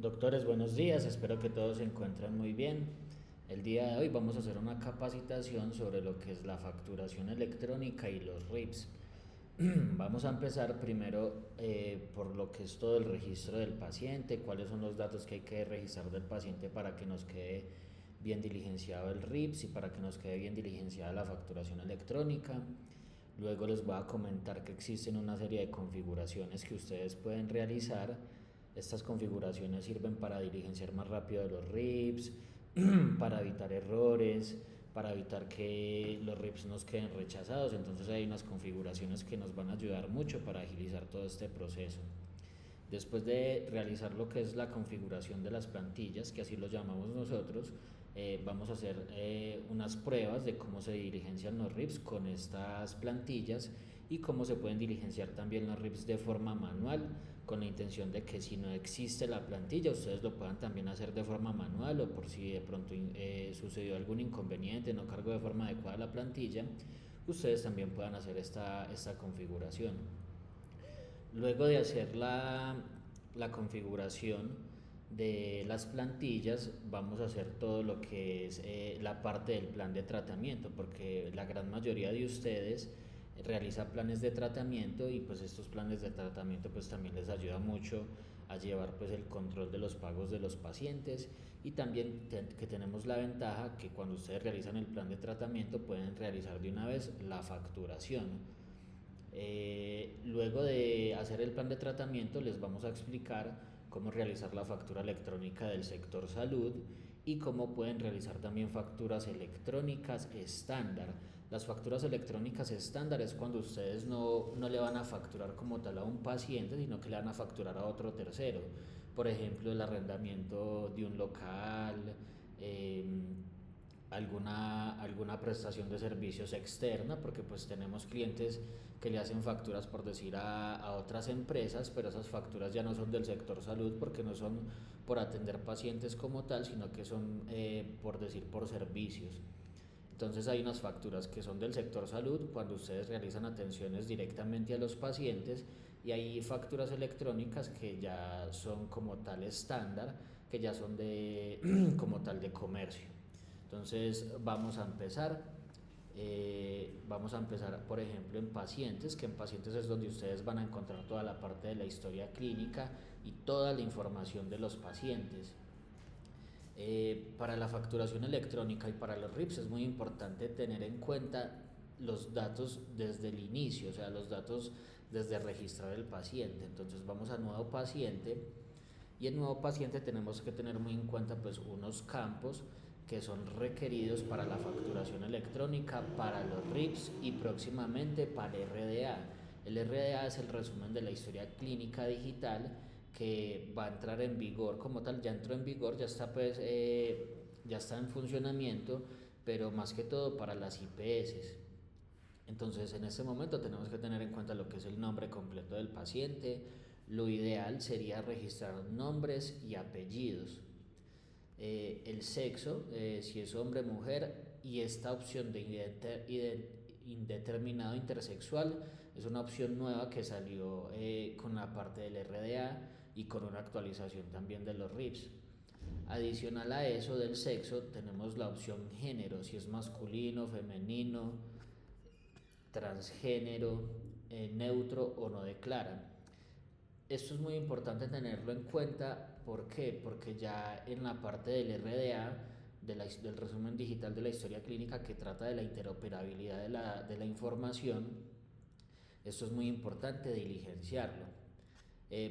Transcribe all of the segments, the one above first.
Doctores, buenos días, espero que todos se encuentren muy bien. El día de hoy vamos a hacer una capacitación sobre lo que es la facturación electrónica y los RIPs. Vamos a empezar primero por lo que es todo el registro del paciente, cuáles son los datos que hay que registrar del paciente para que nos quede bien diligenciado el RIPS y para que nos quede bien diligenciada la facturación electrónica. Luego les voy a comentar que existen una serie de configuraciones que ustedes pueden realizar. Estas configuraciones sirven para diligenciar más rápido los RIPs, para evitar errores, para evitar que los RIPs nos queden rechazados. Entonces hay unas configuraciones que nos van a ayudar mucho para agilizar todo este proceso. Después de realizar lo que es la configuración de las plantillas, que así lo llamamos nosotros, vamos a hacer unas pruebas de cómo se diligencian los RIPs con estas plantillas y cómo se pueden diligenciar también los RIPs de forma manual, con la intención de que si no existe la plantilla, ustedes lo puedan también hacer de forma manual, o por si de pronto sucedió algún inconveniente, no cargó de forma adecuada la plantilla, ustedes también puedan hacer esta configuración. Luego de hacer la configuración de las plantillas, vamos a hacer todo lo que es la parte del plan de tratamiento, porque la gran mayoría de ustedes realiza planes de tratamiento, y pues estos planes de tratamiento pues también les ayuda mucho a llevar pues el control de los pagos de los pacientes, y también que tenemos la ventaja que cuando ustedes realizan el plan de tratamiento pueden realizar de una vez la facturación. Luego de hacer el plan de tratamiento, les vamos a explicar cómo realizar la factura electrónica del sector salud y cómo pueden realizar también facturas electrónicas estándar. Las facturas electrónicas estándar es cuando ustedes no le van a facturar como tal a un paciente, sino que le van a facturar a otro tercero. Por ejemplo, el arrendamiento de un local, eh, alguna prestación de servicios externa, porque pues tenemos clientes que le hacen facturas, por decir, a otras empresas, pero esas facturas ya no son del sector salud, porque no son por atender pacientes como tal, sino que son, por decir, por servicios. Entonces hay unas facturas que son del sector salud cuando ustedes realizan atenciones directamente a los pacientes, y hay facturas electrónicas que ya son como tal estándar, que ya son de como tal de comercio. Entonces vamos a empezar, por ejemplo, en pacientes, que en pacientes es donde ustedes van a encontrar toda la parte de la historia clínica y toda la información de los pacientes. Para la facturación electrónica y para los RIPs es muy importante tener en cuenta los datos desde el inicio, o sea, los datos desde registrar el paciente. Entonces vamos a nuevo paciente, y en nuevo paciente tenemos que tener muy en cuenta pues unos campos que son requeridos para la facturación electrónica, para los RIPs y próximamente para RDA. El RDA es el resumen de la historia clínica digital, que va a entrar en vigor como tal, ya entró en vigor, ya está en funcionamiento, pero más que todo para las IPS. Entonces, en este momento tenemos que tener en cuenta lo que es el nombre completo del paciente. Lo ideal sería registrar nombres y apellidos, el sexo, si es hombre o mujer, y esta opción de indeterminado intersexual es una opción nueva que salió con la parte del RDA y con una actualización también de los RIPs. Adicional a eso del sexo, tenemos la opción género, si es masculino, femenino, transgénero, neutro o no declara. Esto es muy importante tenerlo en cuenta. ¿Por qué? Porque ya en la parte del RDA, del resumen digital de la historia clínica, que trata de la interoperabilidad de la información, esto es muy importante diligenciarlo.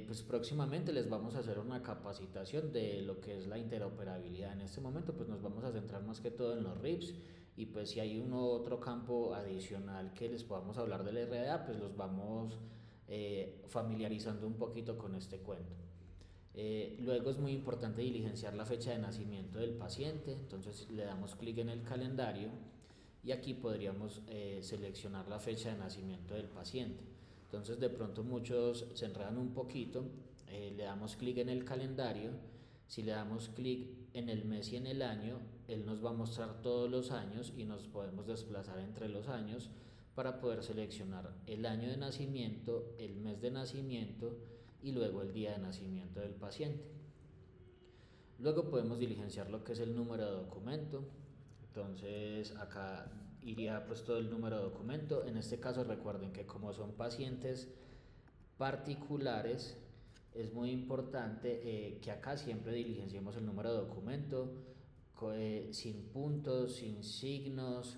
Pues próximamente les vamos a hacer una capacitación de lo que es la interoperabilidad. En este momento pues nos vamos a centrar más que todo en los RIPs, y pues si hay uno otro campo adicional que les podamos hablar del RDA, pues los vamos familiarizando un poquito con este cuento. Luego es muy importante diligenciar la fecha de nacimiento del paciente, entonces le damos clic en el calendario y aquí podríamos seleccionar la fecha de nacimiento del paciente. Entonces de pronto muchos se enredan un poquito, le damos clic en el calendario. Si le damos clic en el mes y en el año, él nos va a mostrar todos los años y nos podemos desplazar entre los años para poder seleccionar el año de nacimiento, el mes de nacimiento y luego el día de nacimiento del paciente. Luego podemos diligenciar lo que es el número de documento. Entonces acá iría pues todo el número de documento. En este caso recuerden que como son pacientes particulares, es muy importante que acá siempre diligenciemos el número de documento sin puntos, sin signos,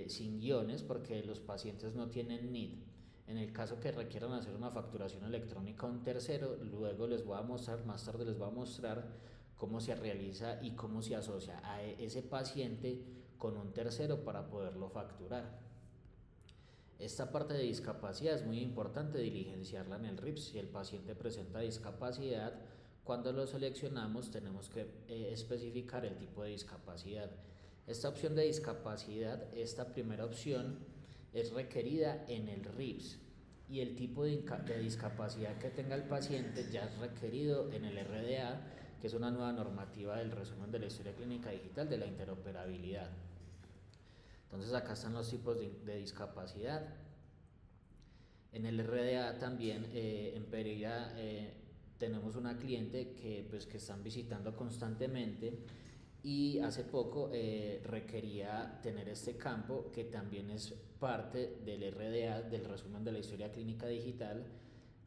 sin guiones, porque los pacientes no tienen NID. En el caso que requieran hacer una facturación electrónica a un tercero, luego les voy a mostrar, más tarde les voy a mostrar cómo se realiza y cómo se asocia a ese paciente con un tercero para poderlo facturar. Esta parte de discapacidad es muy importante diligenciarla en el RIPS. Si el paciente presenta discapacidad, cuando lo seleccionamos tenemos que especificar el tipo de discapacidad. Esta opción de discapacidad, esta primera opción, es requerida en el RIPS y el tipo de discapacidad que tenga el paciente ya es requerido en el RDA, que es una nueva normativa del resumen de la historia clínica digital de la interoperabilidad. Entonces acá están los tipos de discapacidad. En el RDA también, en Pereira, tenemos una cliente que están visitando constantemente y hace poco requería tener este campo que también es parte del RDA, del resumen de la historia clínica digital,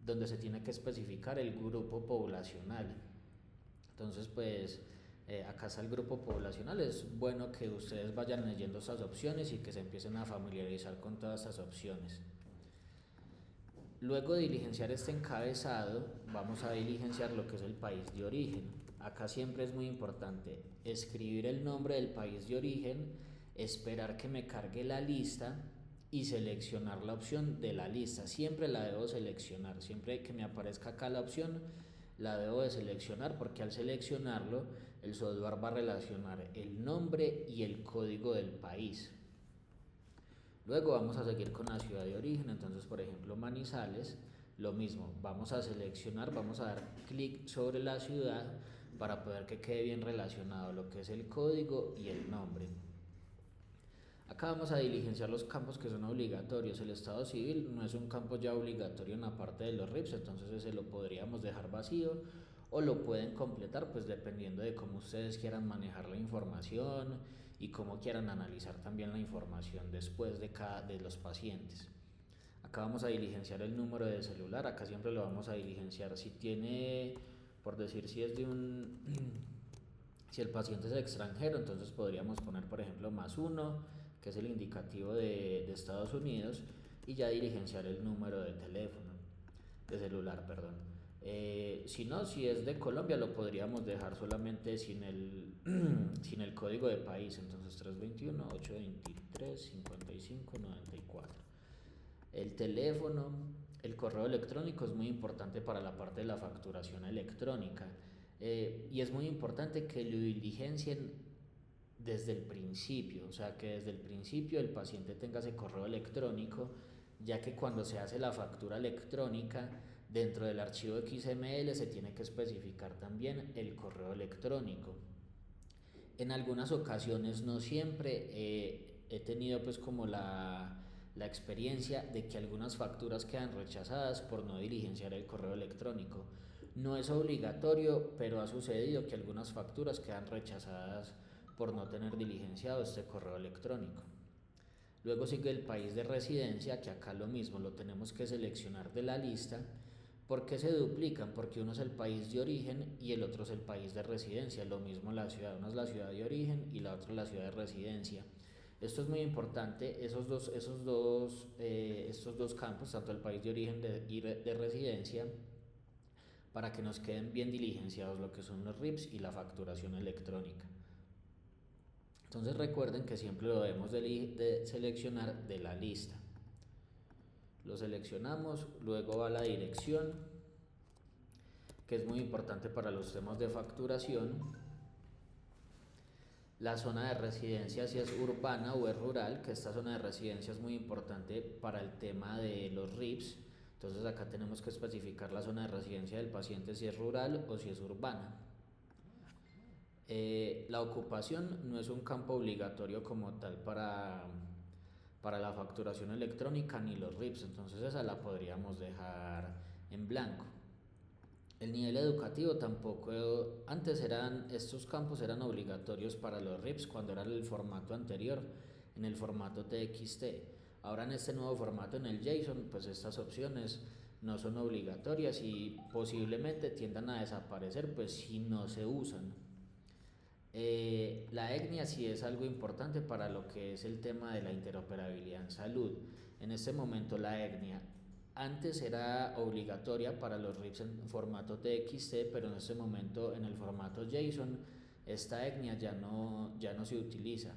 donde se tiene que especificar el grupo poblacional. Entonces pues acá está el grupo poblacional. Es bueno que ustedes vayan leyendo estas opciones y que se empiecen a familiarizar con todas estas opciones. Luego de diligenciar este encabezado, vamos a diligenciar lo que es el país de origen. Acá siempre es muy importante escribir el nombre del país de origen, esperar que me cargue la lista y seleccionar la opción de la lista. Siempre la debo seleccionar, siempre que me aparezca acá la opción, la debo de seleccionar, porque al seleccionarlo el software va a relacionar el nombre y el código del país. Luego vamos a seguir con la ciudad de origen. Entonces, por ejemplo, Manizales, lo mismo, vamos a seleccionar, vamos a dar clic sobre la ciudad para poder que quede bien relacionado lo que es el código y el nombre. Acá vamos a diligenciar los campos que son obligatorios. El estado civil no es un campo ya obligatorio en la parte de los RIPS, entonces ese lo podríamos dejar vacío o lo pueden completar, pues dependiendo de cómo ustedes quieran manejar la información y cómo quieran analizar también la información después de los pacientes. Acá vamos a diligenciar el número de celular. Acá siempre lo vamos a diligenciar si tiene, por decir, si es de un si el paciente es extranjero, entonces podríamos poner, por ejemplo, +1, que es el indicativo de Estados Unidos, y ya diligenciar el número de teléfono, de celular, perdón. Si no, si es de Colombia, lo podríamos dejar solamente sin sin el código de país, entonces 321-823-5594. El teléfono, el correo electrónico es muy importante para la parte de la facturación electrónica. Y es muy importante que lo diligencien desde el principio, o sea, que desde el principio el paciente tenga ese correo electrónico, ya que cuando se hace la factura electrónica, dentro del archivo XML se tiene que especificar también el correo electrónico. En algunas ocasiones, no siempre, he tenido pues como la experiencia de que algunas facturas quedan rechazadas por no diligenciar el correo electrónico. No es obligatorio, pero ha sucedido que algunas facturas quedan rechazadas por no tener diligenciado este correo electrónico. Luego sigue el país de residencia, que acá lo mismo, lo tenemos que seleccionar de la lista. ¿Por qué se duplican? Porque uno es el país de origen y el otro es el país de residencia. Lo mismo la ciudad, una es la ciudad de origen y la otra es la ciudad de residencia. Esto es muy importante, estos dos campos, tanto el país de origen y de residencia, para que nos queden bien diligenciados lo que son los RIPS y la facturación electrónica. Entonces recuerden que siempre lo debemos de seleccionar de la lista. Lo seleccionamos, luego va la dirección, que es muy importante para los temas de facturación. La zona de residencia, si es urbana o es rural, que esta zona de residencia es muy importante para el tema de los RIPS. Entonces acá tenemos que especificar la zona de residencia del paciente, si es rural o si es urbana. La ocupación no es un campo obligatorio como tal para la facturación electrónica ni los RIPS, entonces esa la podríamos dejar en blanco. El nivel educativo tampoco, antes estos campos eran obligatorios para los RIPS cuando era el formato anterior, en el formato TXT. Ahora en este nuevo formato, en el JSON, pues estas opciones no son obligatorias y posiblemente tiendan a desaparecer pues si no se usan. La ECNIA sí es algo importante para lo que es el tema de la interoperabilidad en salud. En este momento la ECNIA antes era obligatoria para los RIPS en formato TXT, pero en este momento en el formato JSON esta ECNIA ya no se utiliza,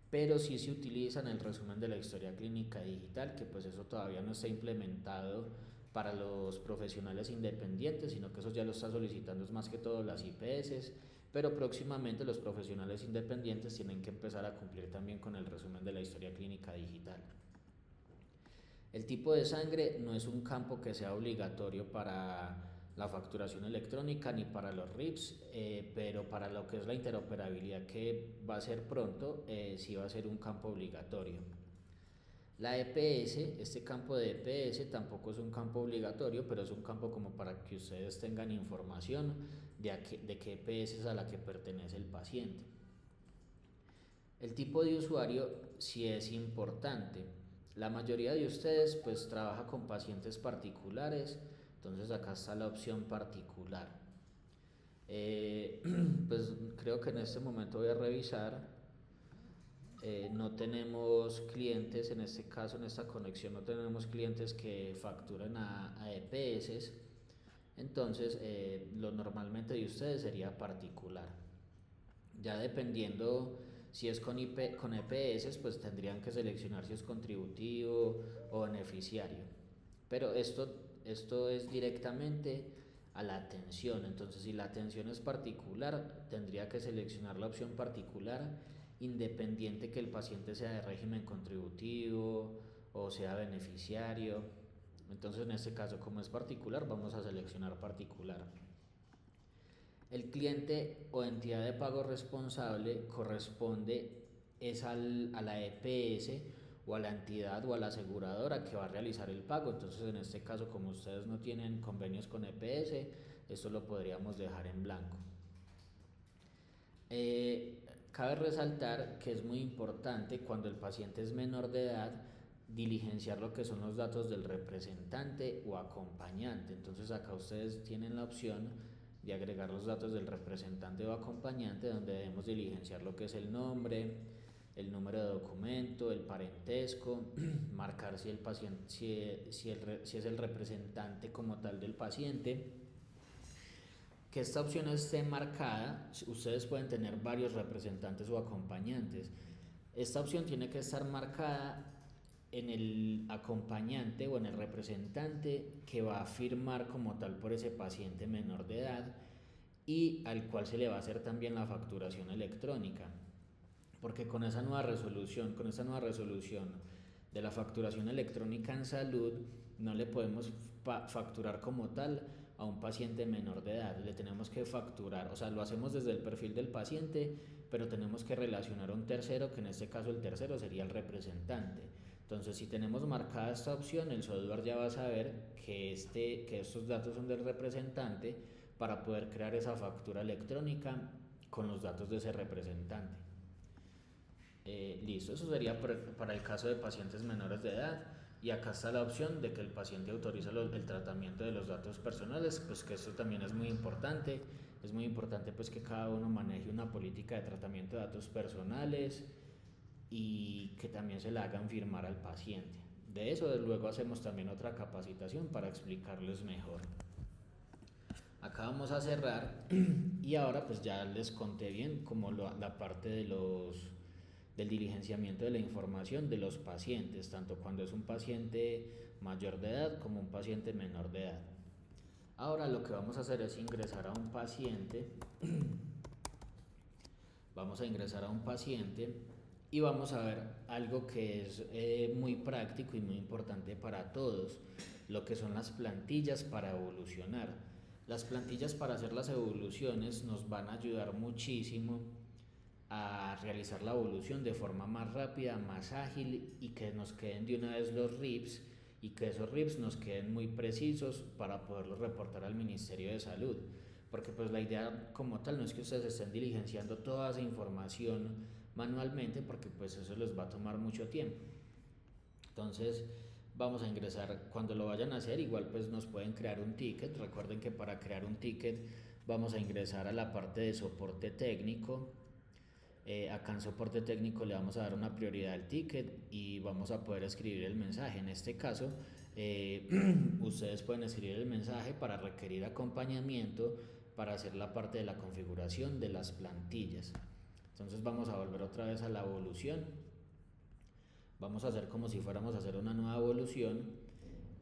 pero sí se utiliza en el resumen de la historia clínica digital, que pues eso todavía no está implementado para los profesionales independientes, sino que eso ya lo está solicitando es más que todo las IPS, pero próximamente los profesionales independientes tienen que empezar a cumplir también con el resumen de la historia clínica digital. El tipo de sangre no es un campo que sea obligatorio para la facturación electrónica ni para los RIPS, pero para lo que es la interoperabilidad que va a ser pronto, sí va a ser un campo obligatorio. La EPS, este campo de EPS tampoco es un campo obligatorio, pero es un campo como para que ustedes tengan información de qué EPS es a la que pertenece el paciente. El tipo de usuario sí es importante. La mayoría de ustedes pues trabaja con pacientes particulares, entonces acá está la opción particular. Pues creo que en este momento voy a revisar. No tenemos clientes, en este caso, en esta conexión, no tenemos clientes que facturen a EPS. Entonces, lo normalmente de ustedes sería particular. Ya dependiendo si es con EPS, pues tendrían que seleccionar si es contributivo o beneficiario. Pero esto es directamente a la atención. Entonces, si la atención es particular, tendría que seleccionar la opción particular, independiente que el paciente sea de régimen contributivo o sea beneficiario. Entonces, en este caso, como es particular, vamos a seleccionar particular. El cliente o entidad de pago responsable corresponde a la EPS o a la entidad o a la aseguradora que va a realizar el pago. Entonces, en este caso, como ustedes no tienen convenios con EPS, esto lo podríamos dejar en blanco. Cabe resaltar que es muy importante cuando el paciente es menor de edad diligenciar lo que son los datos del representante o acompañante. Entonces acá ustedes tienen la opción de agregar los datos del representante o acompañante, donde debemos diligenciar lo que es el nombre, el número de documento, el parentesco, marcar si el paciente, si es el representante como tal del paciente. Que esta opción esté marcada, ustedes pueden tener varios representantes o acompañantes. Esta opción tiene que estar marcada en el acompañante o en el representante que va a firmar como tal por ese paciente menor de edad y al cual se le va a hacer también la facturación electrónica. Porque con esta nueva resolución de la facturación electrónica en salud, no le podemos facturar como tal a un paciente menor de edad, le tenemos que facturar, o sea, lo hacemos desde el perfil del paciente, pero tenemos que relacionar a un tercero, que en este caso el tercero sería el representante. Entonces, si tenemos marcada esta opción, el software ya va a saber que estos datos son del representante para poder crear esa factura electrónica con los datos de ese representante. Listo, eso sería para el caso de pacientes menores de edad. Y acá está la opción de que el paciente autoriza el tratamiento de los datos personales, pues que esto también es muy importante. Es muy importante pues que cada uno maneje una política de tratamiento de datos personales y que también se la hagan firmar al paciente. De eso luego hacemos también otra capacitación para explicarles mejor. Acá vamos a cerrar y ahora pues ya les conté bien como la parte del diligenciamiento de la información de los pacientes, tanto cuando es un paciente mayor de edad como un paciente menor de edad. Ahora lo que vamos a hacer es ingresar a un paciente. Vamos a ingresar a un paciente y vamos a ver algo que es muy práctico y muy importante para todos, lo que son las plantillas para evolucionar. Las plantillas para hacer las evoluciones nos van a ayudar muchísimo a realizar la evolución de forma más rápida, más ágil y que nos queden de una vez los RIPS y que esos RIPs nos queden muy precisos para poderlos reportar al Ministerio de Salud, porque pues la idea como tal no es que ustedes estén diligenciando toda esa información manualmente, porque pues eso les va a tomar mucho tiempo. Entonces vamos a ingresar, cuando lo vayan a hacer igual pues nos pueden crear un ticket. Recuerden que para crear un ticket vamos a ingresar a la parte de soporte técnico. Acá en soporte técnico le vamos a dar una prioridad al ticket y vamos a poder escribir el mensaje. En este caso ustedes pueden escribir el mensaje para requerir acompañamiento para hacer la parte de la configuración de las plantillas. Entonces vamos a volver otra vez a la evolución. Vamos a hacer como si fuéramos a hacer una nueva evolución,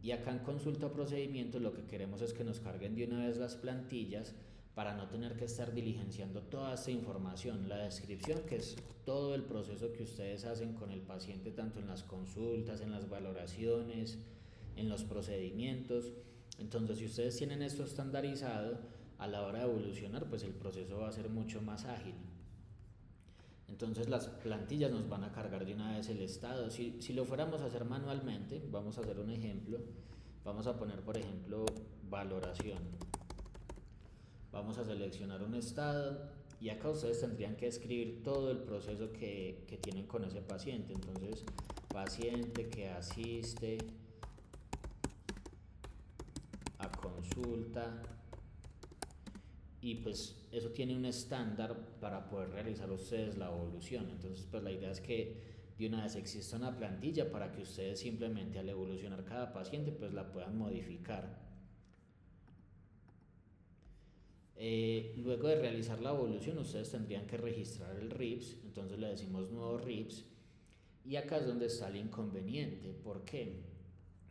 y acá en consulta procedimientos lo que queremos es que nos carguen de una vez las plantillas para no tener que estar diligenciando toda esta información, la descripción, que es todo el proceso que ustedes hacen con el paciente, tanto en las consultas, en las valoraciones, en los procedimientos. Entonces si ustedes tienen esto estandarizado, a la hora de evolucionar pues el proceso va a ser mucho más ágil. Entonces las plantillas nos van a cargar de una vez el estado. Si lo fuéramos a hacer manualmente, vamos a hacer un ejemplo. Vamos a poner por ejemplo valoración. Vamos a seleccionar un estado y acá ustedes tendrían que escribir todo el proceso que tienen con ese paciente. Entonces paciente que asiste a consulta, y pues eso tiene un estándar para poder realizar ustedes la evolución. Entonces pues la idea es que de una vez exista una plantilla para que ustedes simplemente al evolucionar cada paciente pues la puedan modificar. Luego de realizar la evolución ustedes tendrían que registrar el RIPS, entonces le decimos nuevo RIPS, y acá es donde está el inconveniente. ¿Por qué?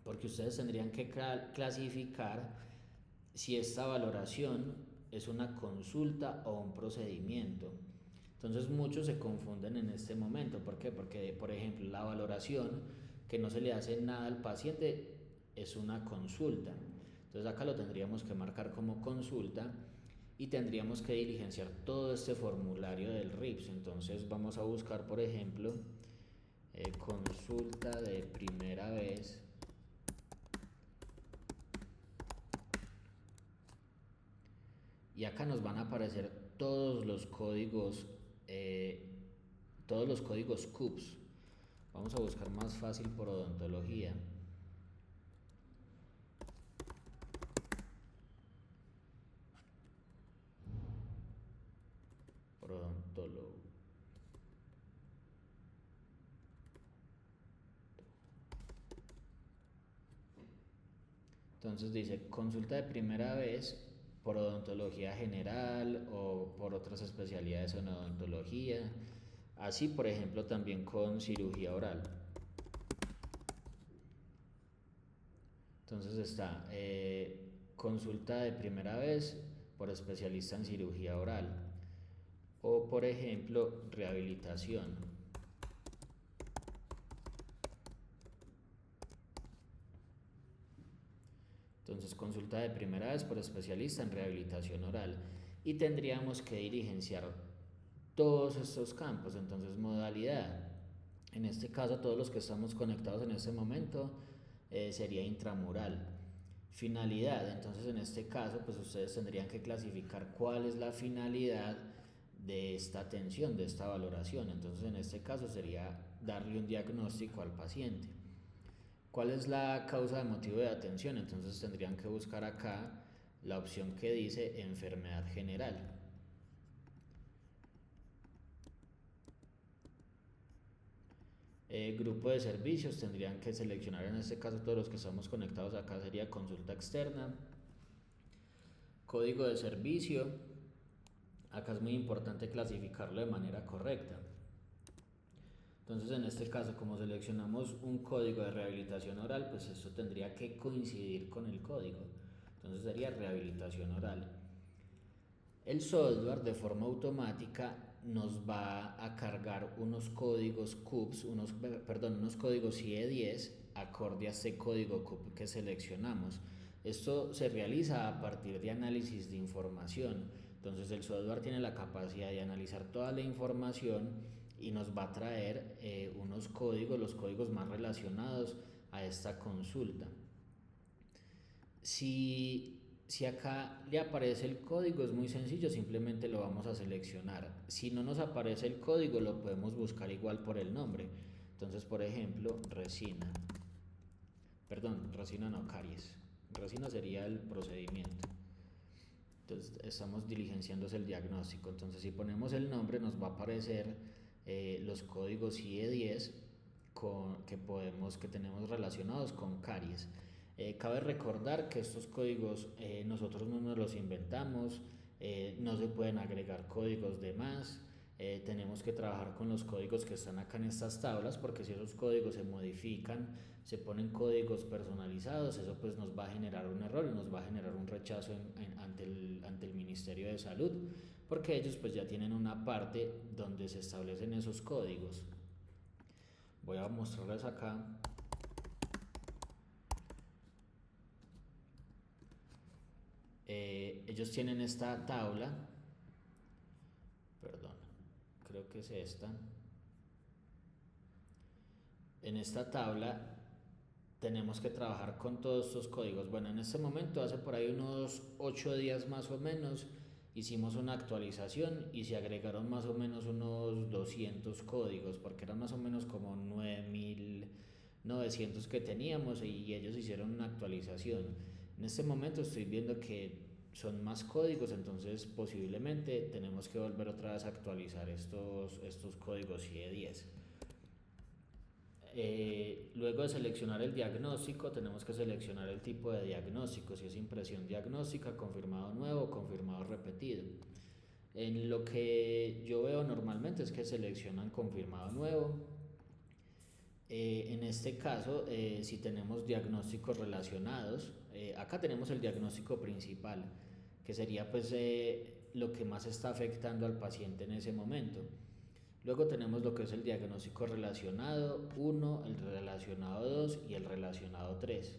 Porque ustedes tendrían que clasificar si esta valoración es una consulta o un procedimiento. Entonces muchos se confunden en este momento. ¿Por qué? Porque por ejemplo la valoración, que no se le hace nada al paciente, es una consulta. Entonces acá lo tendríamos que marcar como consulta y tendríamos que diligenciar todo este formulario del RIPS. Entonces vamos a buscar por ejemplo consulta de primera vez. Y acá nos van a aparecer todos los códigos CUPS. Vamos a buscar más fácil por odontología. Por odontólogo. Entonces dice consulta de primera vez por odontología general o por otras especialidades en odontología. Así por ejemplo también con cirugía oral. Entonces está consulta de primera vez por especialista en cirugía oral, o por ejemplo rehabilitación. Entonces consulta de primera vez por especialista en rehabilitación oral, y tendríamos que diligenciar todos estos campos. Entonces modalidad, en este caso todos los que estamos conectados en este momento sería intramural. Finalidad, entonces en este caso pues ustedes tendrían que clasificar cuál es la finalidad de esta atención, de esta valoración. Entonces en este caso sería darle un diagnóstico al paciente. ¿Cuál es la causa de motivo de atención? Entonces tendrían que buscar acá la opción que dice enfermedad general. Grupo de servicios, tendrían que seleccionar en este caso todos los que estamos conectados acá, sería consulta externa. Código de servicio, acá es muy importante clasificarlo de manera correcta. Entonces en este caso, como seleccionamos un código de rehabilitación oral, pues esto tendría que coincidir con el código. Entonces sería rehabilitación oral. El software de forma automática nos va a cargar unos códigos CUPS, unos códigos CIE10 acorde a este código CUP que seleccionamos. Esto se realiza a partir de análisis de información. Entonces el software tiene la capacidad de analizar toda la información y nos va a traer unos códigos, los códigos más relacionados a esta consulta. Si acá le aparece el código, es muy sencillo, simplemente lo vamos a seleccionar. Si no nos aparece el código, lo podemos buscar igual por el nombre. Entonces, por ejemplo, resina no, caries. Resina sería el procedimiento. Entonces, estamos diligenciándose el diagnóstico. Entonces, si ponemos el nombre, nos va a aparecer los códigos IE10 que tenemos relacionados con caries. Cabe recordar que estos códigos nosotros no nos los inventamos, no se pueden agregar códigos de más, tenemos que trabajar con los códigos que están acá en estas tablas, porque si esos códigos se modifican, se ponen códigos personalizados, eso pues nos va a generar un error y nos va a generar un rechazo ante el Ministerio de Salud, porque ellos pues ya tienen una parte donde se establecen esos códigos. Voy a mostrarles acá. Ellos tienen esta tabla, perdón, creo que es esta. En esta tabla tenemos que trabajar con todos estos códigos. Bueno, en este momento, hace por ahí unos 8 días más o menos, hicimos una actualización y se agregaron más o menos unos 200 códigos, porque eran más o menos como 9.900 que teníamos y ellos hicieron una actualización. En este momento estoy viendo que son más códigos, entonces posiblemente tenemos que volver otra vez a actualizar estos códigos IE10. Luego de seleccionar el diagnóstico, tenemos que seleccionar el tipo de diagnóstico, si es impresión diagnóstica, confirmado nuevo, confirmado repetido. En lo que yo veo normalmente es que seleccionan confirmado nuevo. En este caso, si tenemos diagnósticos relacionados, acá tenemos el diagnóstico principal, que sería pues lo que más está afectando al paciente en ese momento. Luego tenemos lo que es el diagnóstico relacionado 1, el relacionado 2 y el relacionado 3.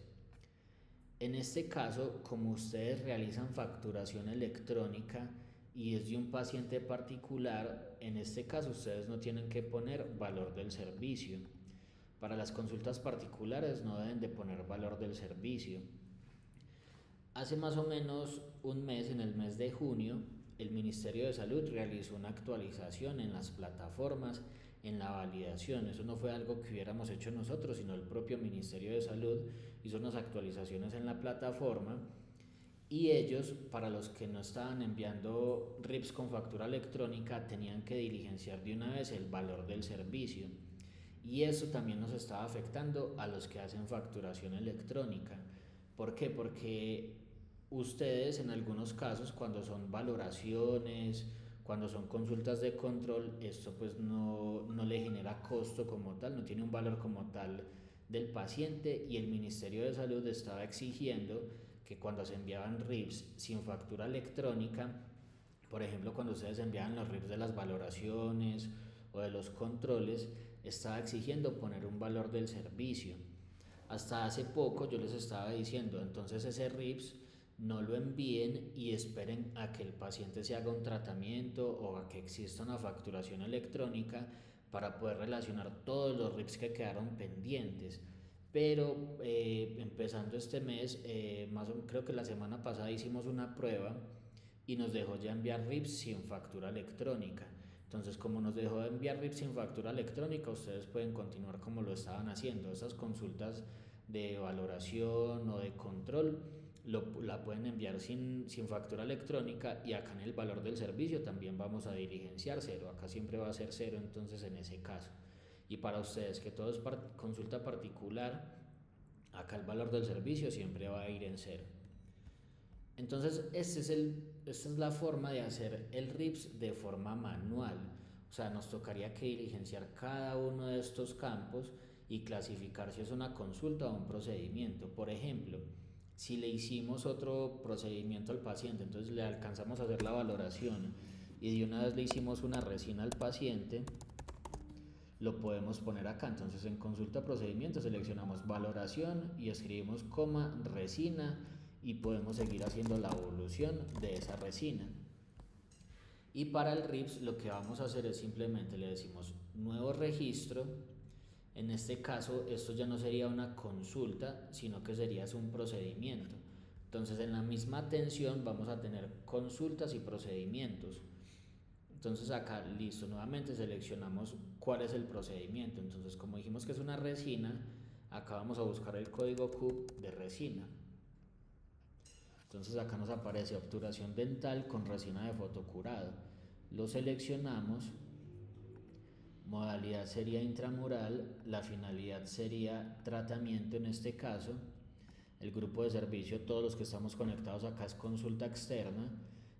En este caso, como ustedes realizan facturación electrónica y es de un paciente particular, en este caso ustedes no tienen que poner valor del servicio. Para las consultas particulares no deben de poner valor del servicio. Hace más o menos un mes, en el mes de junio, el Ministerio de Salud realizó una actualización en las plataformas, en la validación. Eso no fue algo que hubiéramos hecho nosotros, sino el propio Ministerio de Salud hizo unas actualizaciones en la plataforma y ellos, para los que no estaban enviando RIPs con factura electrónica, tenían que diligenciar de una vez el valor del servicio. Y eso también nos estaba afectando a los que hacen facturación electrónica. ¿Por qué? Porque ustedes en algunos casos, cuando son valoraciones, cuando son consultas de control, esto pues no le genera costo como tal, no tiene un valor como tal del paciente, y el Ministerio de Salud estaba exigiendo que cuando se enviaban RIPs sin factura electrónica, por ejemplo cuando ustedes enviaban los RIPs de las valoraciones o de los controles, estaba exigiendo poner un valor del servicio. Hasta hace poco yo les estaba diciendo, entonces ese RIPS no lo envíen y esperen a que el paciente se haga un tratamiento o a que exista una facturación electrónica para poder relacionar todos los RIPS que quedaron pendientes. Pero empezando este mes, creo que la semana pasada hicimos una prueba y nos dejó ya enviar RIPS sin factura electrónica. Entonces, como nos dejó de enviar RIPS sin factura electrónica, ustedes pueden continuar como lo estaban haciendo. Esas consultas de valoración o de control la pueden enviar sin factura electrónica, y acá en el valor del servicio también vamos a diligenciar cero. Acá siempre va a ser cero entonces en ese caso. Y para ustedes que todo es consulta particular, acá el valor del servicio siempre va a ir en cero. Entonces, esta es la forma de hacer el RIPS de forma manual. O sea, nos tocaría que diligenciar cada uno de estos campos y clasificar si es una consulta o un procedimiento. Por ejemplo, si le hicimos otro procedimiento al paciente, entonces le alcanzamos a hacer la valoración y de una vez le hicimos una resina al paciente, lo podemos poner acá. Entonces, en consulta procedimiento seleccionamos valoración y escribimos coma resina, y podemos seguir haciendo la evolución de esa resina. Y para el RIPS lo que vamos a hacer es simplemente le decimos nuevo registro En este caso, esto ya no sería una consulta, sino que sería un procedimiento. Entonces, en la misma atención vamos a tener consultas y procedimientos. Entonces acá, listo, nuevamente seleccionamos cuál es el procedimiento. Entonces, como dijimos que es una resina, acá vamos a buscar el código Q de resina. Entonces acá nos aparece obturación dental con resina de fotocurado. Lo seleccionamos, modalidad sería intramural, la finalidad sería tratamiento en este caso. El grupo de servicio, todos los que estamos conectados acá, es consulta externa.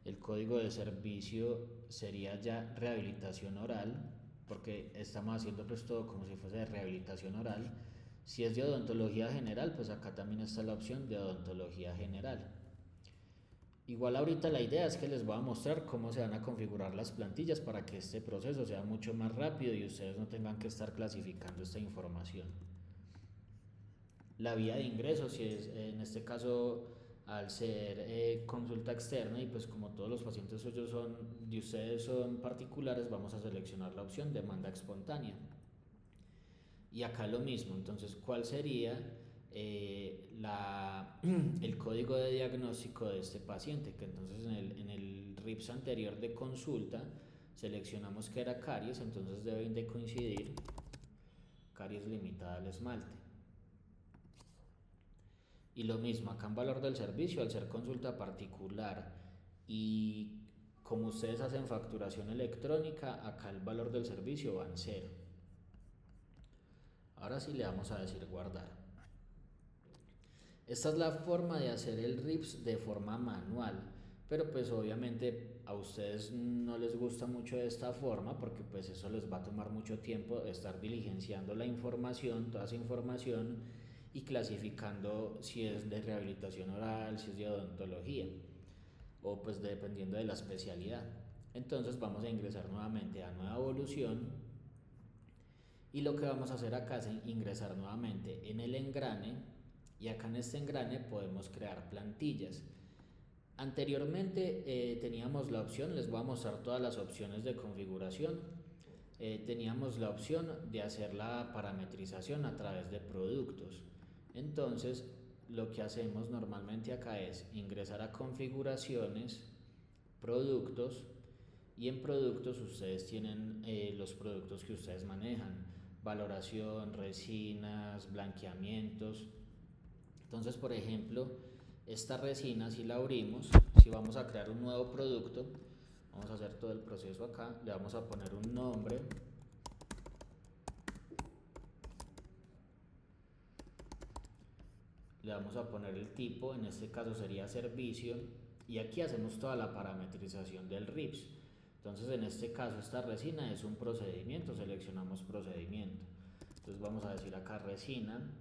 El código de servicio sería ya rehabilitación oral, porque estamos haciendo pues todo como si fuese de rehabilitación oral. Si es de odontología general, pues acá también está la opción de odontología general. Igual ahorita la idea es que les voy a mostrar cómo se van a configurar las plantillas para que este proceso sea mucho más rápido y ustedes no tengan que estar clasificando esta información. La vía de ingreso, si es en este caso al ser consulta externa y pues como todos los pacientes suyos de ustedes son particulares, vamos a seleccionar la opción demanda espontánea. Y acá lo mismo, entonces, ¿cuál sería el código de diagnóstico de este paciente? Que entonces en el RIPS anterior de consulta seleccionamos que era caries, entonces deben de coincidir caries limitada al esmalte. Y lo mismo, acá en valor del servicio, al ser consulta particular y como ustedes hacen facturación electrónica, acá el valor del servicio va en 0. Ahora sí le vamos a decir guardar. Esta es la forma de hacer el RIPS de forma manual, pero pues obviamente a ustedes no les gusta mucho de esta forma porque pues eso les va a tomar mucho tiempo estar diligenciando la información, toda esa información y clasificando si es de rehabilitación oral, si es de odontología o pues dependiendo de la especialidad. Entonces vamos a ingresar nuevamente a nueva evolución y lo que vamos a hacer acá es ingresar nuevamente en el engrane y acá en este engrane podemos crear plantillas. Anteriormente teníamos la opción, les voy a mostrar todas las opciones de configuración. Teníamos la opción de hacer la parametrización a través de productos. Entonces, lo que hacemos normalmente acá es ingresar a configuraciones, productos, y en productos ustedes tienen los productos que ustedes manejan, valoración, resinas, blanqueamientos. Entonces, por ejemplo, esta resina, si la abrimos, si vamos a crear un nuevo producto, vamos a hacer todo el proceso acá, le vamos a poner un nombre, le vamos a poner el tipo, en este caso sería servicio, y aquí hacemos toda la parametrización del RIPS. Entonces en este caso esta resina es un procedimiento, seleccionamos procedimiento. Entonces vamos a decir acá resina,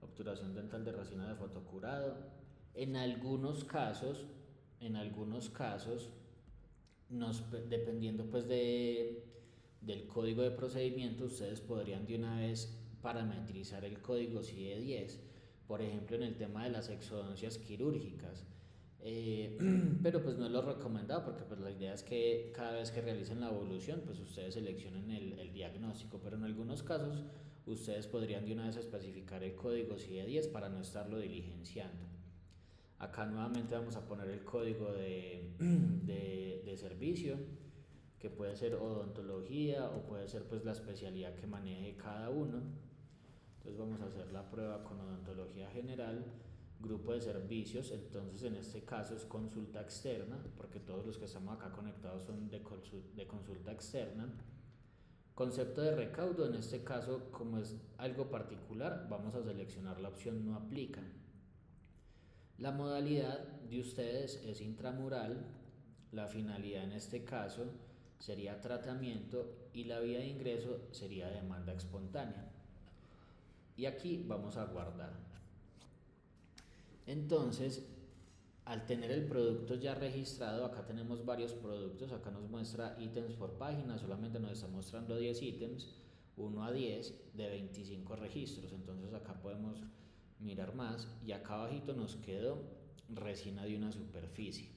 obturación dental de resina de fotocurado. En algunos casos, dependiendo pues del código de procedimiento, ustedes podrían de una vez parametrizar el código CIE 10, por ejemplo en el tema de las exodoncias quirúrgicas. Pero pues no es lo recomendado porque pues la idea es que cada vez que realicen la evolución pues ustedes seleccionen el diagnóstico, pero en algunos casos ustedes podrían de una vez especificar el código CIE 10 para no estarlo diligenciando. Acá nuevamente vamos a poner el código de servicio, que puede ser odontología o puede ser pues la especialidad que maneje cada uno. Entonces vamos a hacer la prueba con odontología general, grupo de servicios, entonces en este caso es consulta externa, porque todos los que estamos acá conectados son de consulta externa. Concepto de recaudo, en este caso como es algo particular, vamos a seleccionar la opción no aplica. La modalidad de ustedes es intramural, la finalidad en este caso sería tratamiento y la vía de ingreso sería demanda espontánea. Y aquí vamos a guardar. Entonces, al tener el producto ya registrado, acá tenemos varios productos, acá nos muestra ítems por página, solamente nos está mostrando 10 ítems, 1 a 10 de 25 registros, entonces acá podemos mirar más y acá abajito nos quedó resina de una superficie.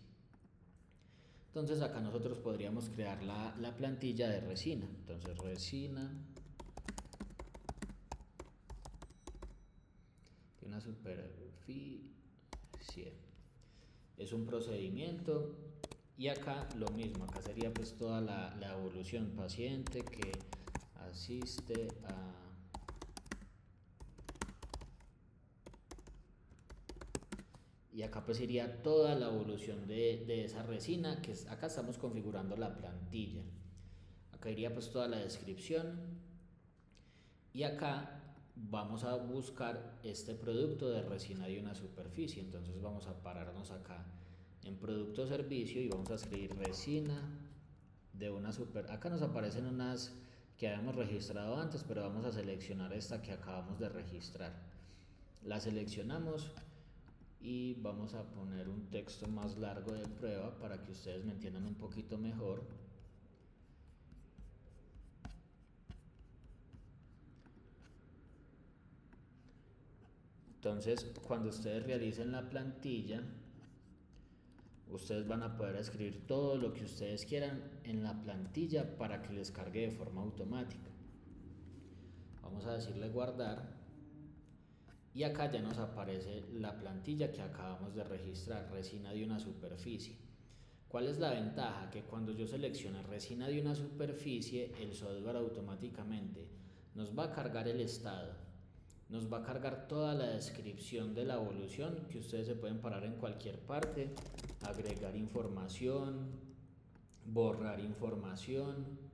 Entonces acá nosotros podríamos crear la plantilla de resina, entonces resina una superficie. Es un procedimiento. Y acá lo mismo, acá sería pues toda la evolución, paciente que asiste a... Y acá pues iría toda la evolución de esa resina, que acá estamos configurando la plantilla. Acá iría pues toda la descripción. Y acá vamos a buscar este producto de resina de una superficie. Entonces vamos a pararnos acá en producto servicio y vamos a escribir resina de una super... Acá nos aparecen unas que habíamos registrado antes, pero vamos a seleccionar esta que acabamos de registrar. La seleccionamos y vamos a poner un texto más largo de prueba para que ustedes me entiendan un poquito mejor. Entonces, cuando ustedes realicen la plantilla, ustedes van a poder escribir todo lo que ustedes quieran en la plantilla para que les cargue de forma automática. Vamos a decirle guardar y acá ya nos aparece la plantilla que acabamos de registrar, resina de una superficie. ¿Cuál es la ventaja? Que cuando yo seleccione resina de una superficie, el software automáticamente nos va a cargar el estado, nos va a cargar toda la descripción de la evolución, que ustedes se pueden parar en cualquier parte, agregar información, borrar información.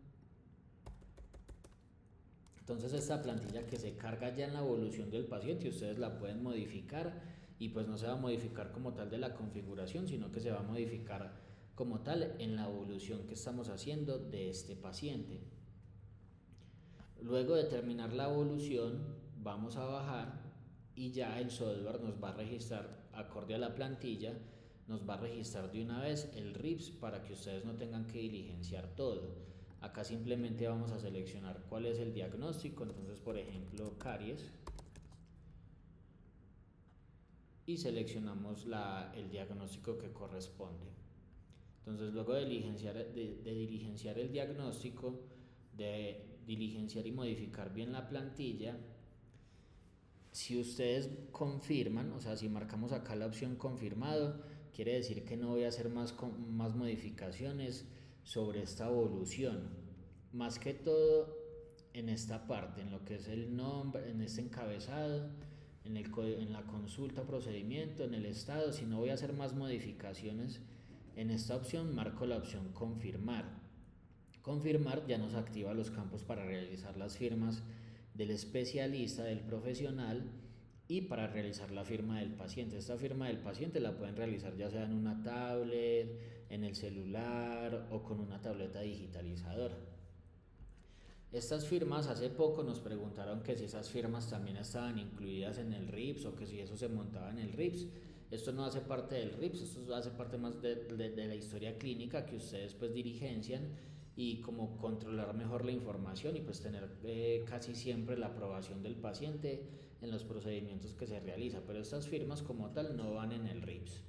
Entonces esta plantilla que se carga ya en la evolución del paciente, ustedes la pueden modificar y pues no se va a modificar como tal de la configuración, sino que se va a modificar como tal en la evolución que estamos haciendo de este paciente. Luego de terminar la evolución, vamos a bajar y ya el software nos va a registrar, acorde a la plantilla, nos va a registrar de una vez el RIPS para que ustedes no tengan que diligenciar todo. Acá simplemente vamos a seleccionar cuál es el diagnóstico, entonces por ejemplo caries, y seleccionamos el diagnóstico que corresponde. Entonces luego de diligenciar el diagnóstico, de diligenciar y modificar bien la plantilla, si ustedes confirman, o sea, si marcamos acá la opción confirmado, quiere decir que no voy a hacer más modificaciones sobre esta evolución. Más que todo en esta parte, en lo que es el nombre, en este encabezado, en la consulta, procedimiento, en el estado. Si no voy a hacer más modificaciones en esta opción, marco la opción confirmar. Confirmar ya nos activa los campos para realizar las firmas del especialista, del profesional, y para realizar la firma del paciente. Esta firma del paciente la pueden realizar ya sea en una tablet, en el celular o con una tableta digitalizadora. Estas firmas, hace poco nos preguntaron que si esas firmas también estaban incluidas en el RIPS o que si eso se montaba en el RIPS. Esto no hace parte del RIPS, esto hace parte más de la historia clínica que ustedes pues dirigencian, y como controlar mejor la información y pues tener casi siempre la aprobación del paciente en los procedimientos que se realiza, pero estas firmas como tal no van en el RIPS.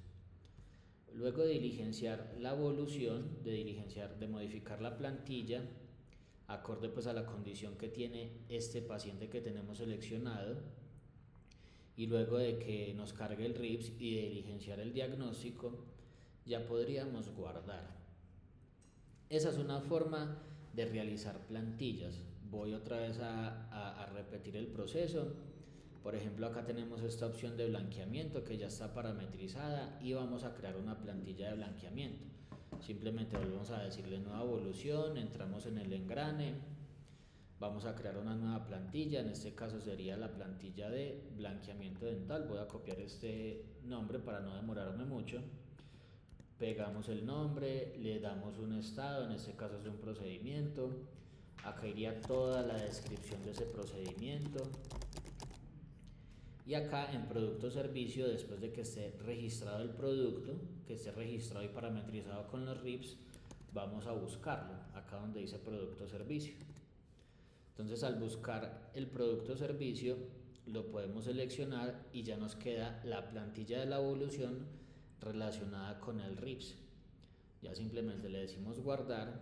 Luego de diligenciar la evolución, de modificar la plantilla acorde pues a la condición que tiene este paciente que tenemos seleccionado, y luego de que nos cargue el RIPS y de diligenciar el diagnóstico, ya podríamos guardar. Esa es una forma de realizar plantillas. Voy otra vez a repetir el proceso. Por ejemplo, acá tenemos esta opción de blanqueamiento que ya está parametrizada y vamos a crear una plantilla de blanqueamiento. Simplemente volvemos a decirle nueva evolución, entramos en el engrane, vamos a crear una nueva plantilla, en este caso sería la plantilla de blanqueamiento dental. Voy a copiar este nombre para no demorarme mucho. Pegamos el nombre, le damos un estado, en este caso es de un procedimiento. Acá iría toda la descripción de ese procedimiento. Y acá en producto servicio, después de que esté registrado el producto, que esté registrado y parametrizado con los RIPS, vamos a buscarlo, acá donde dice producto servicio. Entonces al buscar el producto servicio, lo podemos seleccionar y ya nos queda la plantilla de la evolución relacionada con el RIPS. Ya simplemente le decimos guardar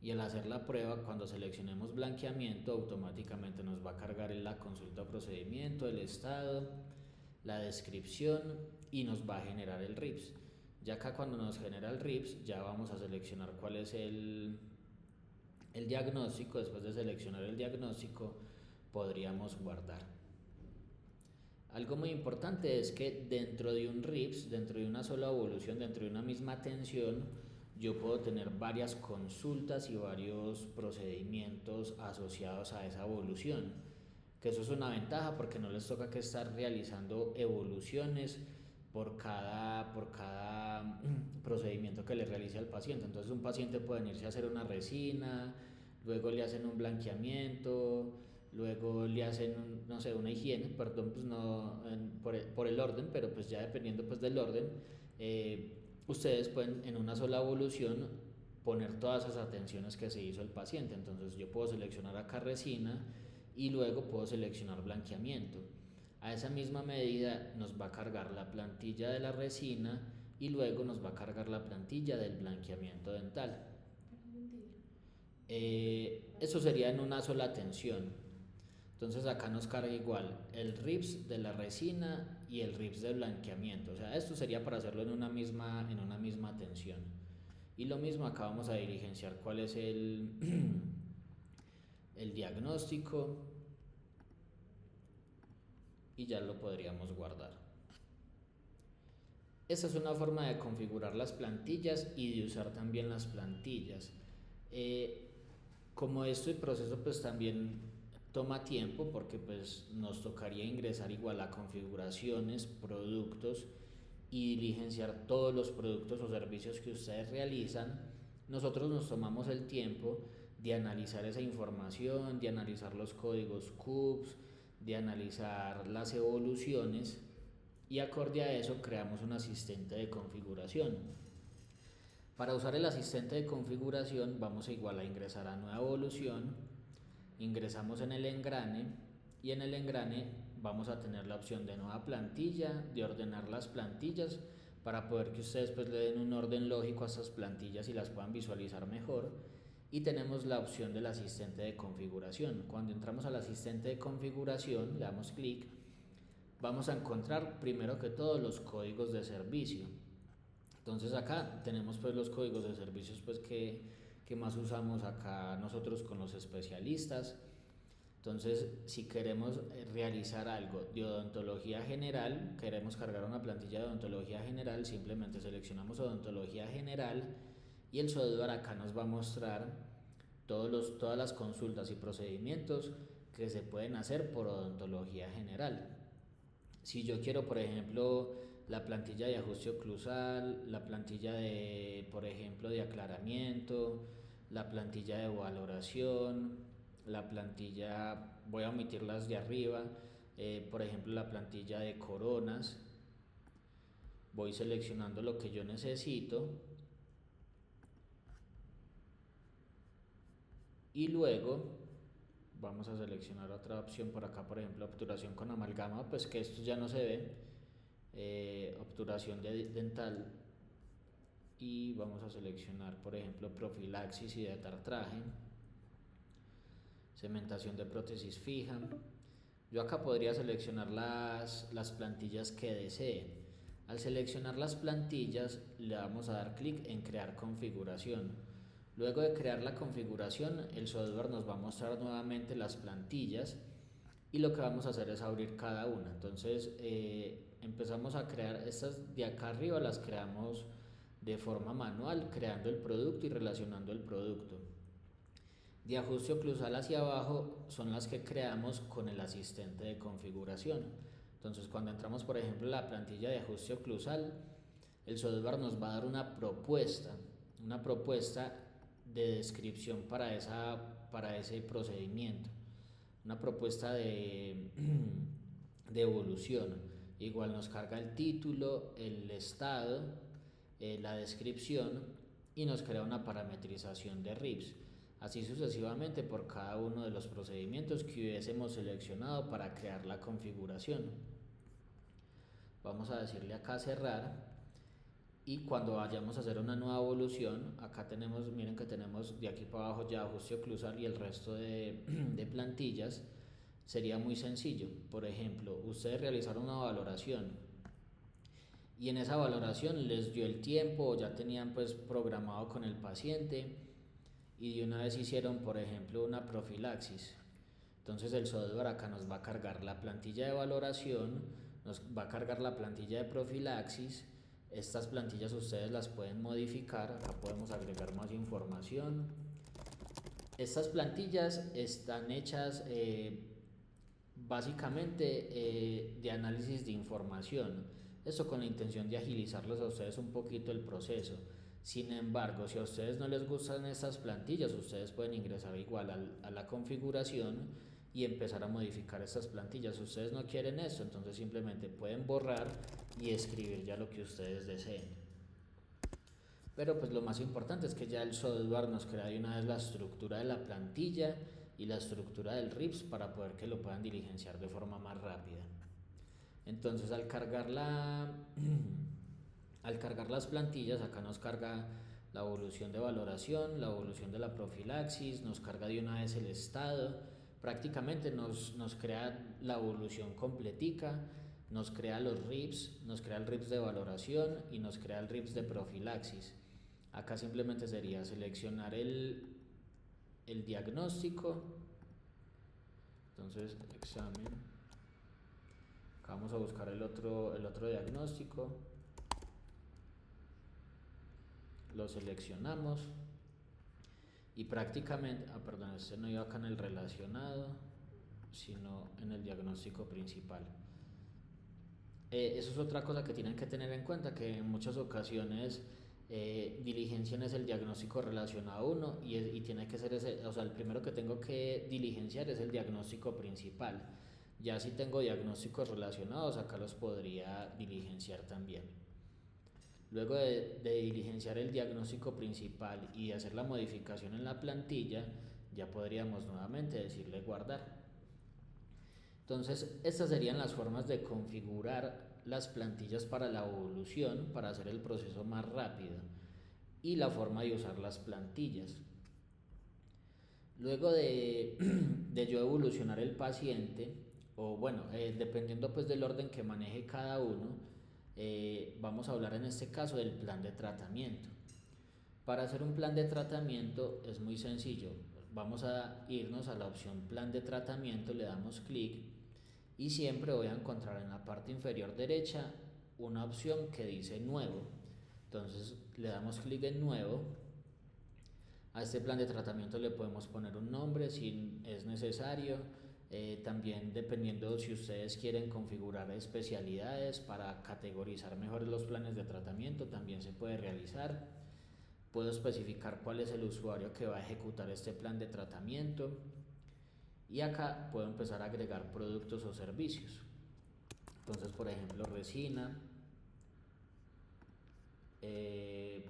y al hacer la prueba, cuando seleccionemos blanqueamiento, automáticamente nos va a cargar en la consulta o procedimiento, el estado, la descripción y nos va a generar el RIPS. Ya acá cuando nos genera el RIPS ya vamos a seleccionar cuál es el diagnóstico. Después de seleccionar el diagnóstico podríamos guardar. Algo muy importante es que dentro de un RIPS, dentro de una sola evolución, dentro de una misma tensión, yo puedo tener varias consultas y varios procedimientos asociados a esa evolución, que eso es una ventaja porque no les toca que estar realizando evoluciones por cada procedimiento que le realice al paciente. Entonces un paciente puede irse a hacer una resina, luego le hacen un blanqueamiento, luego le hacen, no sé, una higiene, perdón, pues no por el orden, pero pues ya dependiendo pues del orden, ustedes pueden en una sola evolución poner todas esas atenciones que se hizo el paciente. Entonces yo puedo seleccionar acá resina y luego puedo seleccionar blanqueamiento. A esa misma medida nos va a cargar la plantilla de la resina y luego nos va a cargar la plantilla del blanqueamiento dental. Eso sería en una sola tensión. Entonces acá nos carga igual el RIPS de la resina y el RIPS de blanqueamiento. O sea, esto sería para hacerlo en una misma tensión. Y lo mismo acá vamos a diligenciar cuál es el, el diagnóstico y ya lo podríamos guardar. Esta es una forma de configurar las plantillas y de usar también las plantillas. Como este proceso pues también toma tiempo porque pues nos tocaría ingresar igual a configuraciones, productos y diligenciar todos los productos o servicios que ustedes realizan, nosotros nos tomamos el tiempo de analizar esa información, de analizar los códigos CUPS, de analizar las evoluciones y acorde a eso creamos un asistente de configuración. Para usar el asistente de configuración vamos igual a ingresar a nueva evolución, ingresamos en el engrane y en el engrane vamos a tener la opción de nueva plantilla, de ordenar las plantillas para poder que ustedes pues le den un orden lógico a estas plantillas y las puedan visualizar mejor. Y tenemos la opción del asistente de configuración. Cuando entramos al asistente de configuración, le damos clic, vamos a encontrar primero que todo los códigos de servicio. Entonces acá tenemos pues los códigos de servicios pues que más usamos acá nosotros con los especialistas. Entonces, si queremos realizar algo de odontología general, queremos cargar una plantilla de odontología general, simplemente seleccionamos odontología general y el software acá nos va a mostrar todas las consultas y procedimientos que se pueden hacer por odontología general. Si yo quiero, por ejemplo, la plantilla de ajuste oclusal, la plantilla de, por ejemplo, de aclaramiento, la plantilla de valoración, la plantilla, voy a omitir las de arriba, por ejemplo la plantilla de coronas, voy seleccionando lo que yo necesito y luego vamos a seleccionar otra opción por acá, por ejemplo obturación con amalgama, pues que esto ya no se ve, obturación dental, y vamos a seleccionar por ejemplo profilaxis y de tartraje, cementación de prótesis fija. Yo acá podría seleccionar las plantillas que desee. Al seleccionar las plantillas le vamos a dar clic en crear configuración. Luego de crear la configuración, el software nos va a mostrar nuevamente las plantillas y lo que vamos a hacer es abrir cada una. Entonces empezamos a crear estas de acá arriba, las creamos de forma manual, creando el producto y relacionando el producto. De ajuste oclusal hacia abajo son las que creamos con el asistente de configuración. Entonces cuando entramos por ejemplo en la plantilla de ajuste oclusal, el software nos va a dar una propuesta de descripción para ese procedimiento, una propuesta de evolución. Igual nos carga el título, el estado, la descripción y nos crea una parametrización de RIPS. Así sucesivamente por cada uno de los procedimientos que hubiésemos seleccionado para crear la configuración. Vamos a decirle acá cerrar Y cuando vayamos a hacer una nueva evolución, acá tenemos, miren que tenemos de aquí para abajo ya ajuste oclusal y el resto de plantillas, sería muy sencillo. Por ejemplo, ustedes realizaron una valoración y en esa valoración les dio el tiempo, o ya tenían pues programado con el paciente y de una vez hicieron, por ejemplo, una profilaxis. Entonces el software acá nos va a cargar la plantilla de valoración, nos va a cargar la plantilla de profilaxis. Estas plantillas ustedes las pueden modificar, acá podemos agregar más información. Estas plantillas están hechas básicamente de análisis de información, esto con la intención de agilizarles a ustedes un poquito el proceso. Sin embargo, si a ustedes no les gustan estas plantillas, ustedes pueden ingresar igual a la configuración y empezar a modificar estas plantillas. Si ustedes no quieren esto, entonces simplemente pueden borrar y escribir ya lo que ustedes deseen. Pero pues lo más importante es que ya el software nos crea de una vez la estructura de la plantilla y la estructura del RIPS para poder que lo puedan diligenciar de forma más rápida. Entonces al cargar las plantillas, acá nos carga la evolución de valoración, la evolución de la profilaxis, nos carga de una vez el estado, prácticamente nos crea la evolución completica, nos crea los RIPS, nos crea el RIPS de valoración y nos crea el RIPS de profilaxis. Acá simplemente sería seleccionar el diagnóstico, entonces examen, acá vamos a buscar el otro diagnóstico, lo seleccionamos y prácticamente, perdón, este no iba acá en el relacionado, sino en el diagnóstico principal. Eso es otra cosa que tienen que tener en cuenta, que en muchas ocasiones diligencian es el diagnóstico relacionado 1 y tiene que ser ese, o sea, el primero que tengo que diligenciar es el diagnóstico principal. Ya si tengo diagnósticos relacionados, acá los podría diligenciar también. Luego de diligenciar el diagnóstico principal y de hacer la modificación en la plantilla, ya podríamos nuevamente decirle guardar. Entonces, estas serían las formas de configurar las plantillas para la evolución, para hacer el proceso más rápido, y la forma de usar las plantillas. Luego de yo evolucionar el paciente, o bueno, dependiendo pues del orden que maneje cada uno, vamos a hablar en este caso del plan de tratamiento. Para hacer un plan de tratamiento es muy sencillo. Vamos a irnos a la opción plan de tratamiento, le damos clic y siempre voy a encontrar en la parte inferior derecha una opción que dice nuevo. Entonces le damos clic en nuevo. A este plan de tratamiento le podemos poner un nombre si es necesario. También dependiendo si ustedes quieren configurar especialidades para categorizar mejor los planes de tratamiento, también se puede realizar. Puedo especificar cuál es el usuario que va a ejecutar este plan de tratamiento y acá puedo empezar a agregar productos o servicios. Entonces, por ejemplo, resina,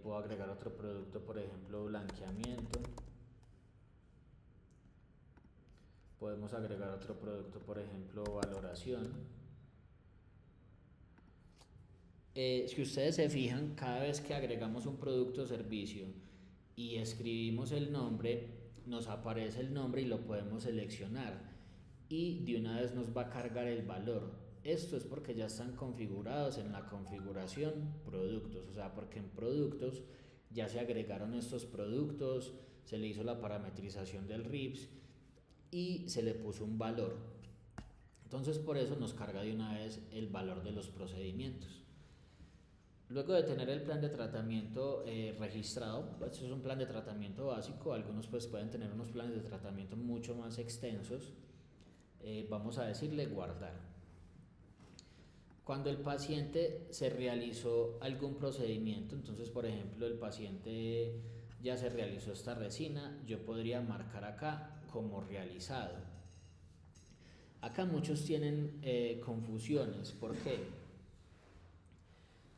puedo agregar otro producto, por ejemplo, blanqueamiento. Podemos agregar otro producto, por ejemplo, valoración. Si ustedes se fijan, cada vez que agregamos un producto o servicio y escribimos el nombre, nos aparece el nombre y lo podemos seleccionar y de una vez nos va a cargar el valor. Esto es porque ya están configurados en la configuración productos, o sea, porque en productos ya se agregaron estos productos, se le hizo la parametrización del RIPS y se le puso un valor. Entonces por eso nos carga de una vez el valor de los procedimientos. Luego de tener el plan de tratamiento registrado, este es un plan de tratamiento básico, algunos pues pueden tener unos planes de tratamiento mucho más extensos, vamos a decirle guardar. Cuando el paciente se realizó algún procedimiento, entonces por ejemplo el paciente ya se realizó esta resina, yo podría marcar acá como realizado. Acá muchos tienen confusiones, ¿por qué?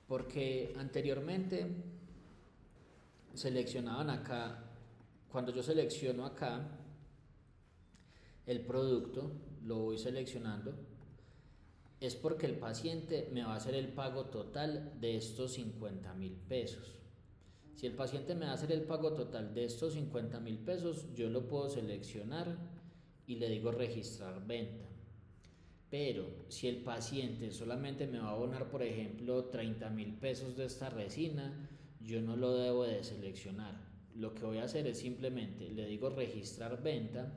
Porque anteriormente seleccionaban acá, cuando yo selecciono acá el producto, lo voy seleccionando es porque el paciente me va a hacer el pago total de estos 50.000 pesos. Si el paciente me va a hacer el pago total de estos 50.000 pesos, yo lo puedo seleccionar y le digo registrar venta. Pero si el paciente solamente me va a abonar, por ejemplo, 30.000 pesos de esta resina, yo no lo debo de seleccionar. Lo que voy a hacer es simplemente le digo registrar venta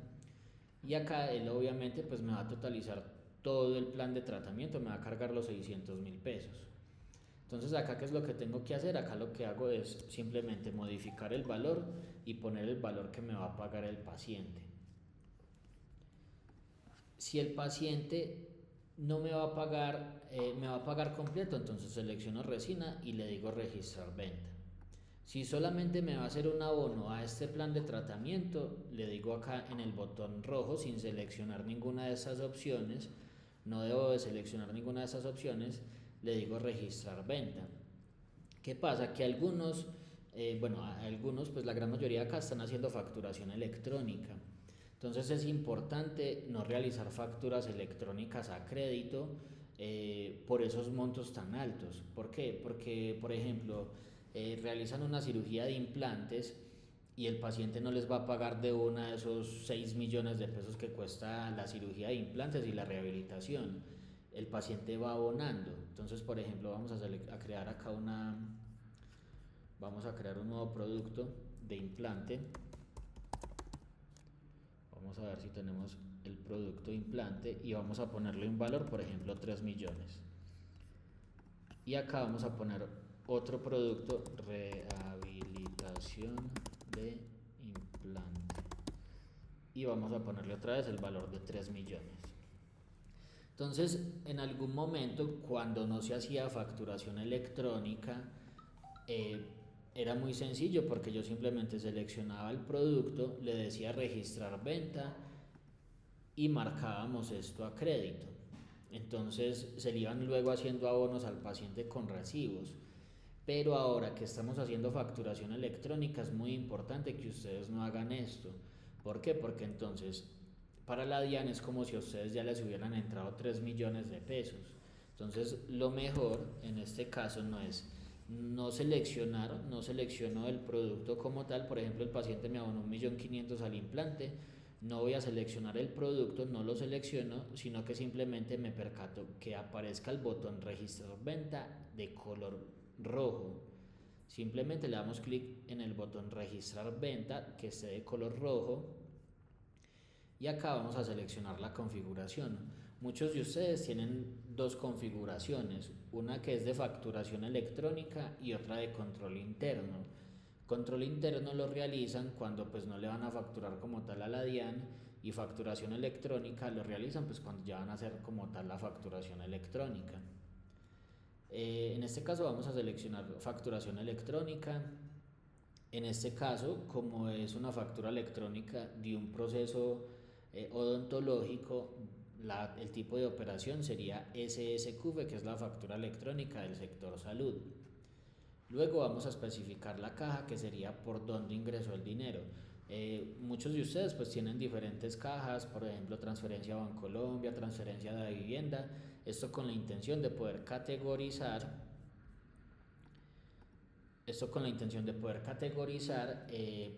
y acá él obviamente pues me va a totalizar todo el plan de tratamiento, me va a cargar los 600.000 pesos. Entonces acá qué es lo que tengo que hacer, acá lo que hago es simplemente modificar el valor y poner el valor que me va a pagar el paciente. Si el paciente no me va a pagar, me va a pagar completo, entonces selecciono resina y le digo registrar venta. Si solamente me va a hacer un abono a este plan de tratamiento, le digo acá en el botón rojo sin seleccionar ninguna de esas opciones, no debo de seleccionar ninguna de esas opciones, le digo registrar venta. ¿Qué pasa? Que algunos, pues la gran mayoría acá están haciendo facturación electrónica. Entonces es importante no realizar facturas electrónicas a crédito por esos montos tan altos. ¿Por qué? Porque, por ejemplo, realizan una cirugía de implantes y el paciente no les va a pagar de una de esos 6 millones de pesos que cuesta la cirugía de implantes y la rehabilitación. El paciente va abonando. Entonces, por ejemplo, vamos a crear un nuevo producto de implante. Vamos a ver si tenemos el producto de implante y vamos a ponerle un valor, por ejemplo, 3 millones. Y acá vamos a poner otro producto, rehabilitación de implante. Y vamos a ponerle otra vez el valor de 3 millones. Entonces, en algún momento, cuando no se hacía facturación electrónica, era muy sencillo porque yo simplemente seleccionaba el producto, le decía registrar venta y marcábamos esto a crédito. Entonces se le iban luego haciendo abonos al paciente con recibos. Pero ahora que estamos haciendo facturación electrónica es muy importante que ustedes no hagan esto. ¿Por qué? Porque entonces para la DIAN es como si a ustedes ya les hubieran entrado 3 millones de pesos. Entonces lo mejor en este caso no selecciono el producto como tal. Por ejemplo, el paciente me abonó 1.500.000 al implante, no voy a seleccionar el producto, no lo selecciono, sino que simplemente me percato que aparezca el botón registrar venta de color rojo. Simplemente le damos clic en el botón registrar venta que esté de color rojo y acá vamos a seleccionar la configuración. Muchos de ustedes tienen dos configuraciones, una que es de facturación electrónica y otra de control interno. Control interno lo realizan cuando pues no le van a facturar como tal a la DIAN, y facturación electrónica lo realizan pues cuando ya van a hacer como tal la facturación electrónica. En este caso vamos a seleccionar facturación electrónica. En este caso, como es una factura electrónica de un proceso odontológico, el tipo de operación sería SSQV, que es la factura electrónica del sector salud. Luego vamos a especificar la caja, que sería por dónde ingresó el dinero. Muchos de ustedes pues tienen diferentes cajas, por ejemplo transferencia a Bancolombia, transferencia de vivienda, esto con la intención de poder categorizar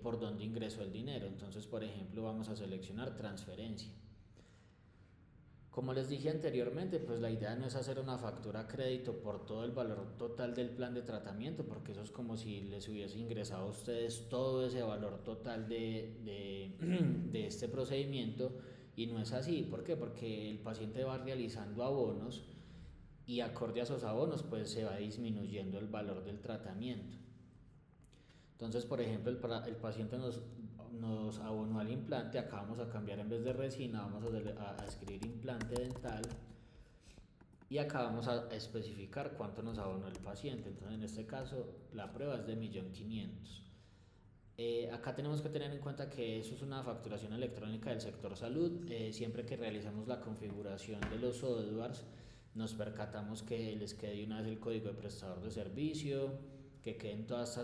por dónde ingresó el dinero. Entonces, por ejemplo, vamos a seleccionar transferencia. Como les dije anteriormente, pues la idea no es hacer una factura a crédito por todo el valor total del plan de tratamiento, porque eso es como si les hubiese ingresado a ustedes todo ese valor total de este procedimiento, y no es así. ¿Por qué? Porque el paciente va realizando abonos y acorde a esos abonos pues se va disminuyendo el valor del tratamiento. Entonces, por ejemplo, el paciente nos abonó al implante, acá vamos a cambiar, en vez de resina vamos a escribir implante dental y acá vamos a especificar cuánto nos abonó el paciente. Entonces, en este caso la prueba es de 1.500.000. Acá tenemos que tener en cuenta que eso es una facturación electrónica del sector salud. Siempre que realizamos la configuración de los softwares nos percatamos que les quede una vez el código de prestador de servicio, que queden todas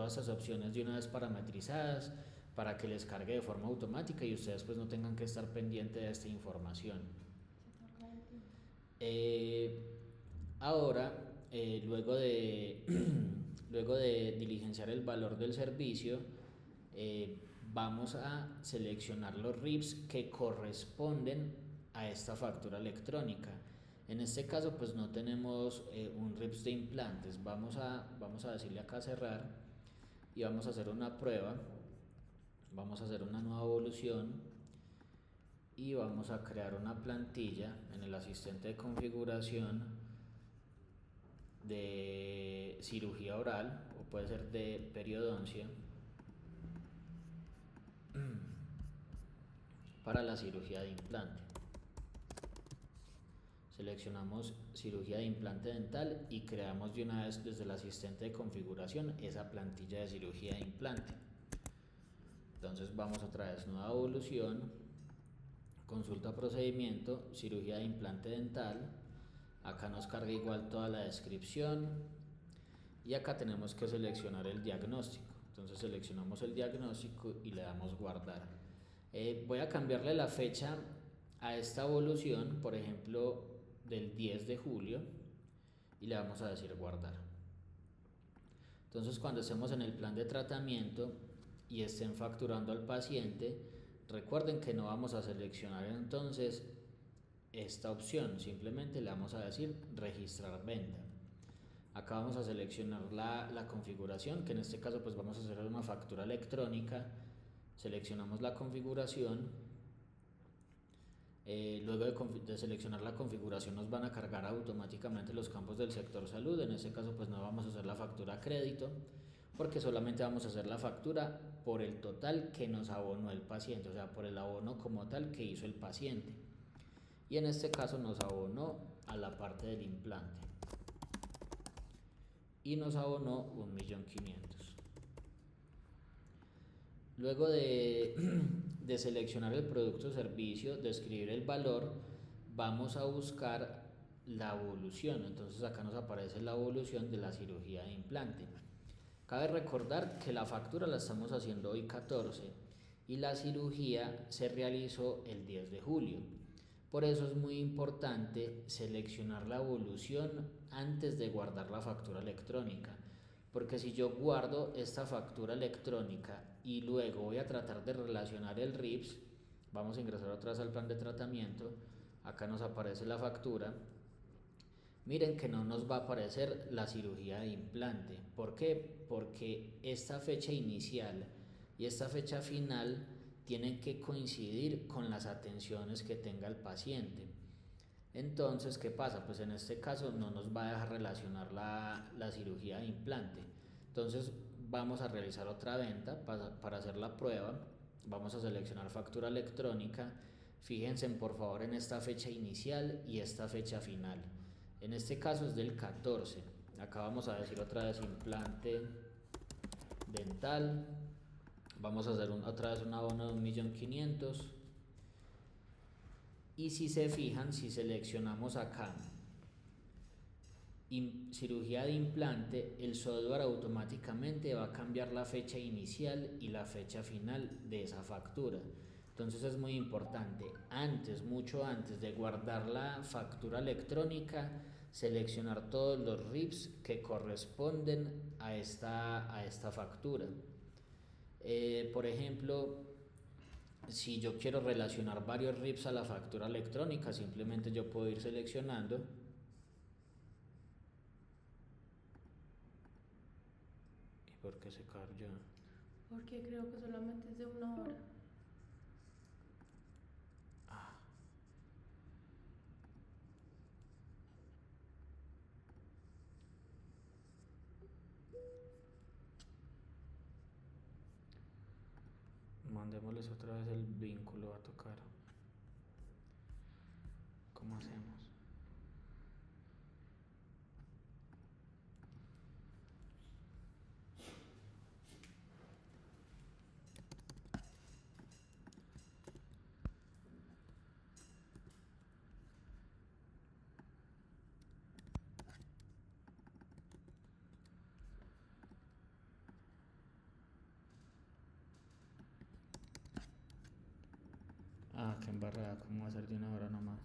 estas opciones de una vez parametrizadas para que les cargue de forma automática y ustedes pues no tengan que estar pendientes de esta información. Eh, Ahora, luego de, luego de diligenciar el valor del servicio, vamos a seleccionar los RIPs que corresponden a esta factura electrónica. En este caso, pues no tenemos un RIPs de implantes. Vamos a decirle acá cerrar y vamos a hacer una prueba. Vamos a hacer una nueva evolución y vamos a crear una plantilla en el asistente de configuración de cirugía oral o puede ser de periodoncia para la cirugía de implante. Seleccionamos cirugía de implante dental y creamos de una vez desde el asistente de configuración esa plantilla de cirugía de implante. Entonces vamos otra vez, nueva evolución, consulta procedimiento, cirugía de implante dental. Acá nos carga igual toda la descripción y acá tenemos que seleccionar el diagnóstico. Entonces seleccionamos el diagnóstico y le damos guardar. Voy a cambiarle la fecha a esta evolución, por ejemplo del 10 de julio, y le vamos a decir guardar. Entonces cuando estemos en el plan de tratamiento y estén facturando al paciente, recuerden que no vamos a seleccionar entonces esta opción, simplemente le vamos a decir registrar venta. Acá vamos a seleccionar la configuración, que en este caso pues vamos a hacer una factura electrónica. Seleccionamos la configuración. Luego de seleccionar la configuración nos van a cargar automáticamente los campos del sector salud. En este caso pues no vamos a hacer la factura a crédito, porque solamente vamos a hacer la factura por el total que nos abonó el paciente, o sea, por el abono como tal que hizo el paciente. Y en este caso nos abonó a la parte del implante y nos abonó 1.500.000. Luego de seleccionar el producto o servicio, de escribir el valor, vamos a buscar la evolución. Entonces acá nos aparece la evolución de la cirugía de implante. Cabe recordar que la factura la estamos haciendo hoy 14 y la cirugía se realizó el 10 de julio. Por eso es muy importante seleccionar la evolución antes de guardar la factura electrónica. Porque si yo guardo esta factura electrónica y luego voy a tratar de relacionar el RIPS, vamos a ingresar otra vez al plan de tratamiento, acá nos aparece la factura, miren que no nos va a aparecer la cirugía de implante. ¿Por qué? Porque esta fecha inicial y esta fecha final tienen que coincidir con las atenciones que tenga el paciente. Entonces, ¿qué pasa? Pues en este caso no nos va a dejar relacionar la cirugía de implante. Entonces vamos a realizar otra venta para hacer la prueba. Vamos a seleccionar factura electrónica. Fíjense por favor en esta fecha inicial y esta fecha final. En este caso es del 14. Acá vamos a decir otra vez implante dental. Vamos a hacer otra vez un abono de 1.500.000. Y si se fijan, si seleccionamos acá cirugía de implante, el software automáticamente va a cambiar la fecha inicial y la fecha final de esa factura. Entonces es muy importante, mucho antes de guardar la factura electrónica, seleccionar todos los RIPs que corresponden a esta factura. Por ejemplo, si yo quiero relacionar varios RIPs a la factura electrónica, simplemente yo puedo ir seleccionando. ¿Y por qué se carga? Porque creo que solamente es de 1 hora. Ah. Mandémosles otra vez el vínculo a tocar. ¿Cómo hacemos? Ah, qué embarrada, ¿cómo va a ser de 1 hora nomás?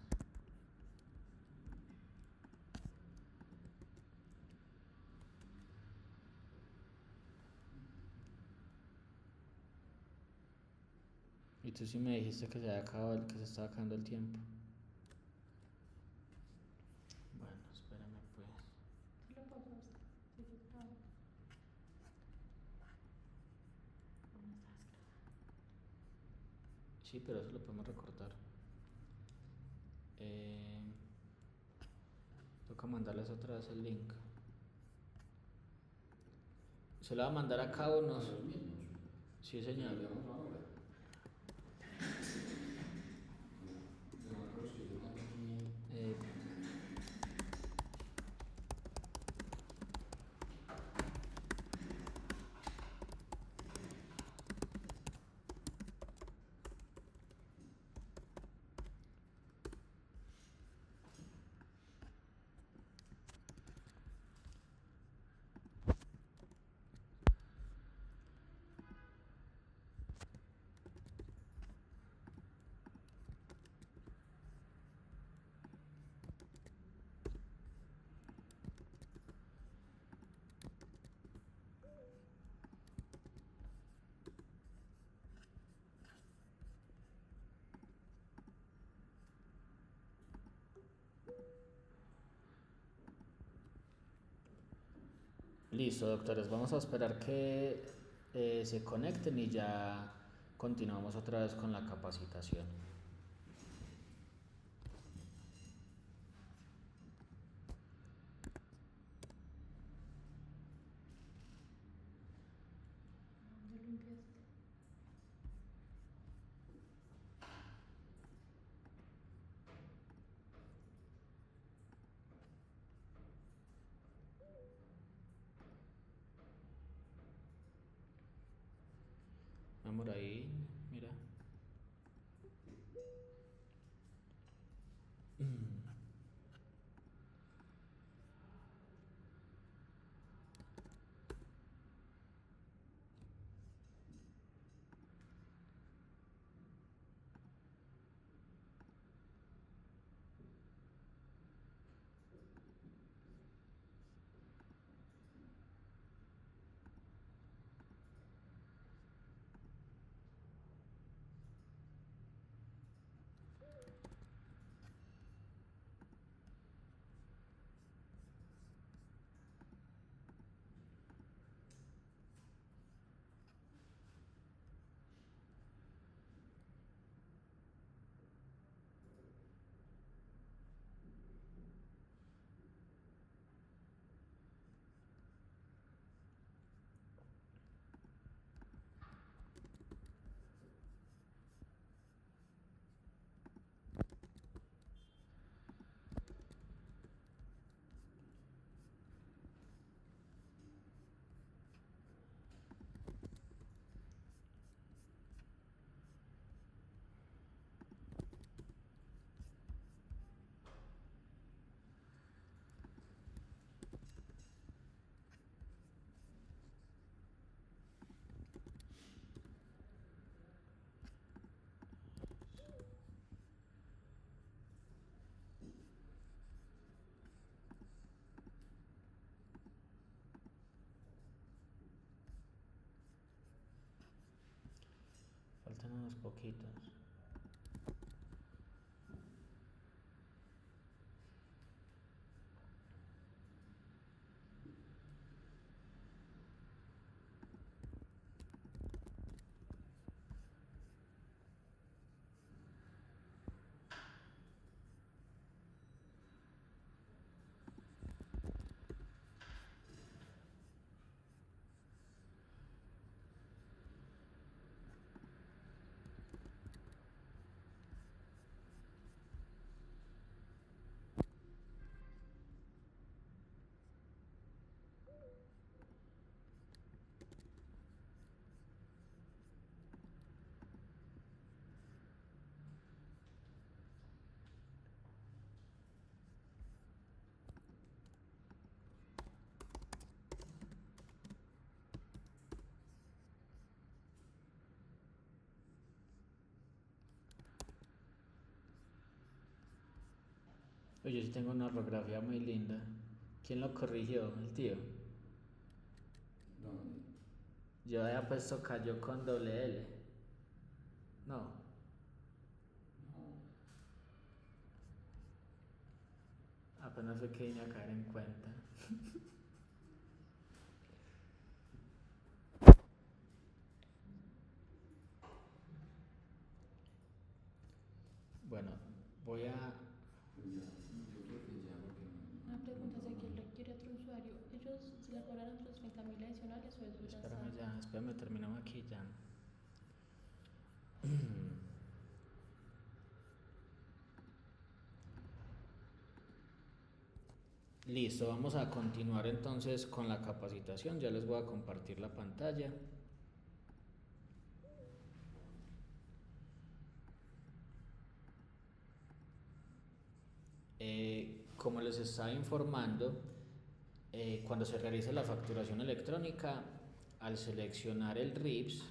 Y tú sí me dijiste que se había acabado, que se estaba acabando el tiempo. Bueno, espérame pues. ¿Qué le pasó a usted? Sí, sí, claro. Sí, pero eso lo podemos recortar. Toca mandarles otra vez el link. ¿Se lo va a mandar a cada uno? ¿A los mismos? Sí, señor. Digamos ahora. Nosotros que yo tengo aquí. Eh, Listo, doctores. Vamos a esperar que se conecten y ya continuamos otra vez con la capacitación. ¿Dónde lo limpiaste? Vamos ahí, mira. Faltan unos poquitos. Oye, yo sí tengo una ortografía muy linda. ¿Quién lo corrigió? El tío. ¿Dónde? Yo había puesto cayó con doble L. No. Apenas fue que vine a caer en cuenta. Bueno, voy a... Una pregunta, si aquí lo quiere otro usuario, ¿ellos se le cobraron otros 30.000 adicionales o eso ya está? Espérame, terminamos aquí ya. Listo, vamos a continuar entonces con la capacitación. Ya les voy a compartir la pantalla. Como les estaba informando, cuando se realiza la facturación electrónica, al seleccionar el RIPS,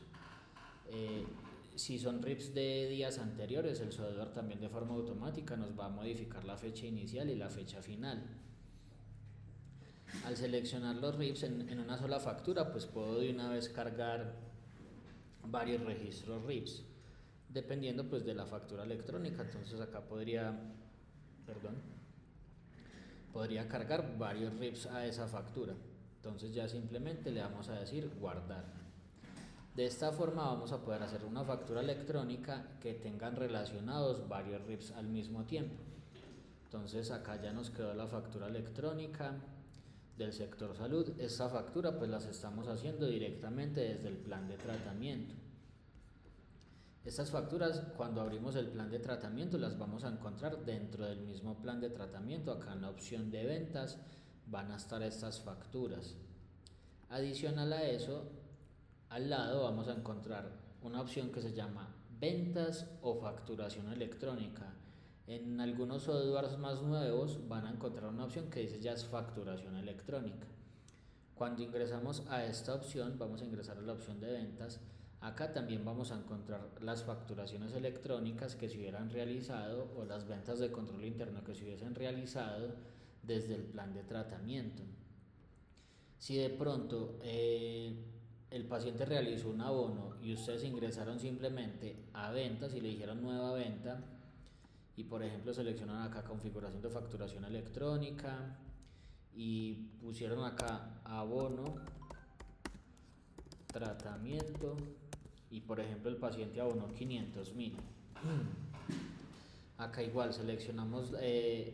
si son RIPS de días anteriores, el software también de forma automática nos va a modificar la fecha inicial y la fecha final. Al seleccionar los RIPS en una sola factura, pues puedo de una vez cargar varios registros RIPS, dependiendo pues de la factura electrónica. Entonces acá podría cargar varios RIPS a esa factura. Entonces ya simplemente le vamos a decir guardar. De esta forma vamos a poder hacer una factura electrónica que tengan relacionados varios RIPS al mismo tiempo. Entonces acá ya nos quedó la factura electrónica del sector salud. Esta factura pues las estamos haciendo directamente desde el plan de tratamiento. Estas facturas, cuando abrimos el plan de tratamiento, las vamos a encontrar dentro del mismo plan de tratamiento. Acá en la opción de ventas van a estar estas facturas. Adicional a eso, al lado vamos a encontrar una opción que se llama ventas o facturación electrónica. En algunos softwares más nuevos van a encontrar una opción que dice ya es facturación electrónica. Cuando ingresamos a esta opción, vamos a ingresar a la opción de ventas. Acá también vamos a encontrar las facturaciones electrónicas que se hubieran realizado o las ventas de control interno que se hubiesen realizado desde el plan de tratamiento. Si de pronto el paciente realizó un abono y ustedes ingresaron simplemente a ventas y le dijeron nueva venta y por ejemplo seleccionan acá configuración de facturación electrónica y pusieron acá abono, tratamiento y por ejemplo el paciente abonó 500.000. Acá igual seleccionamos,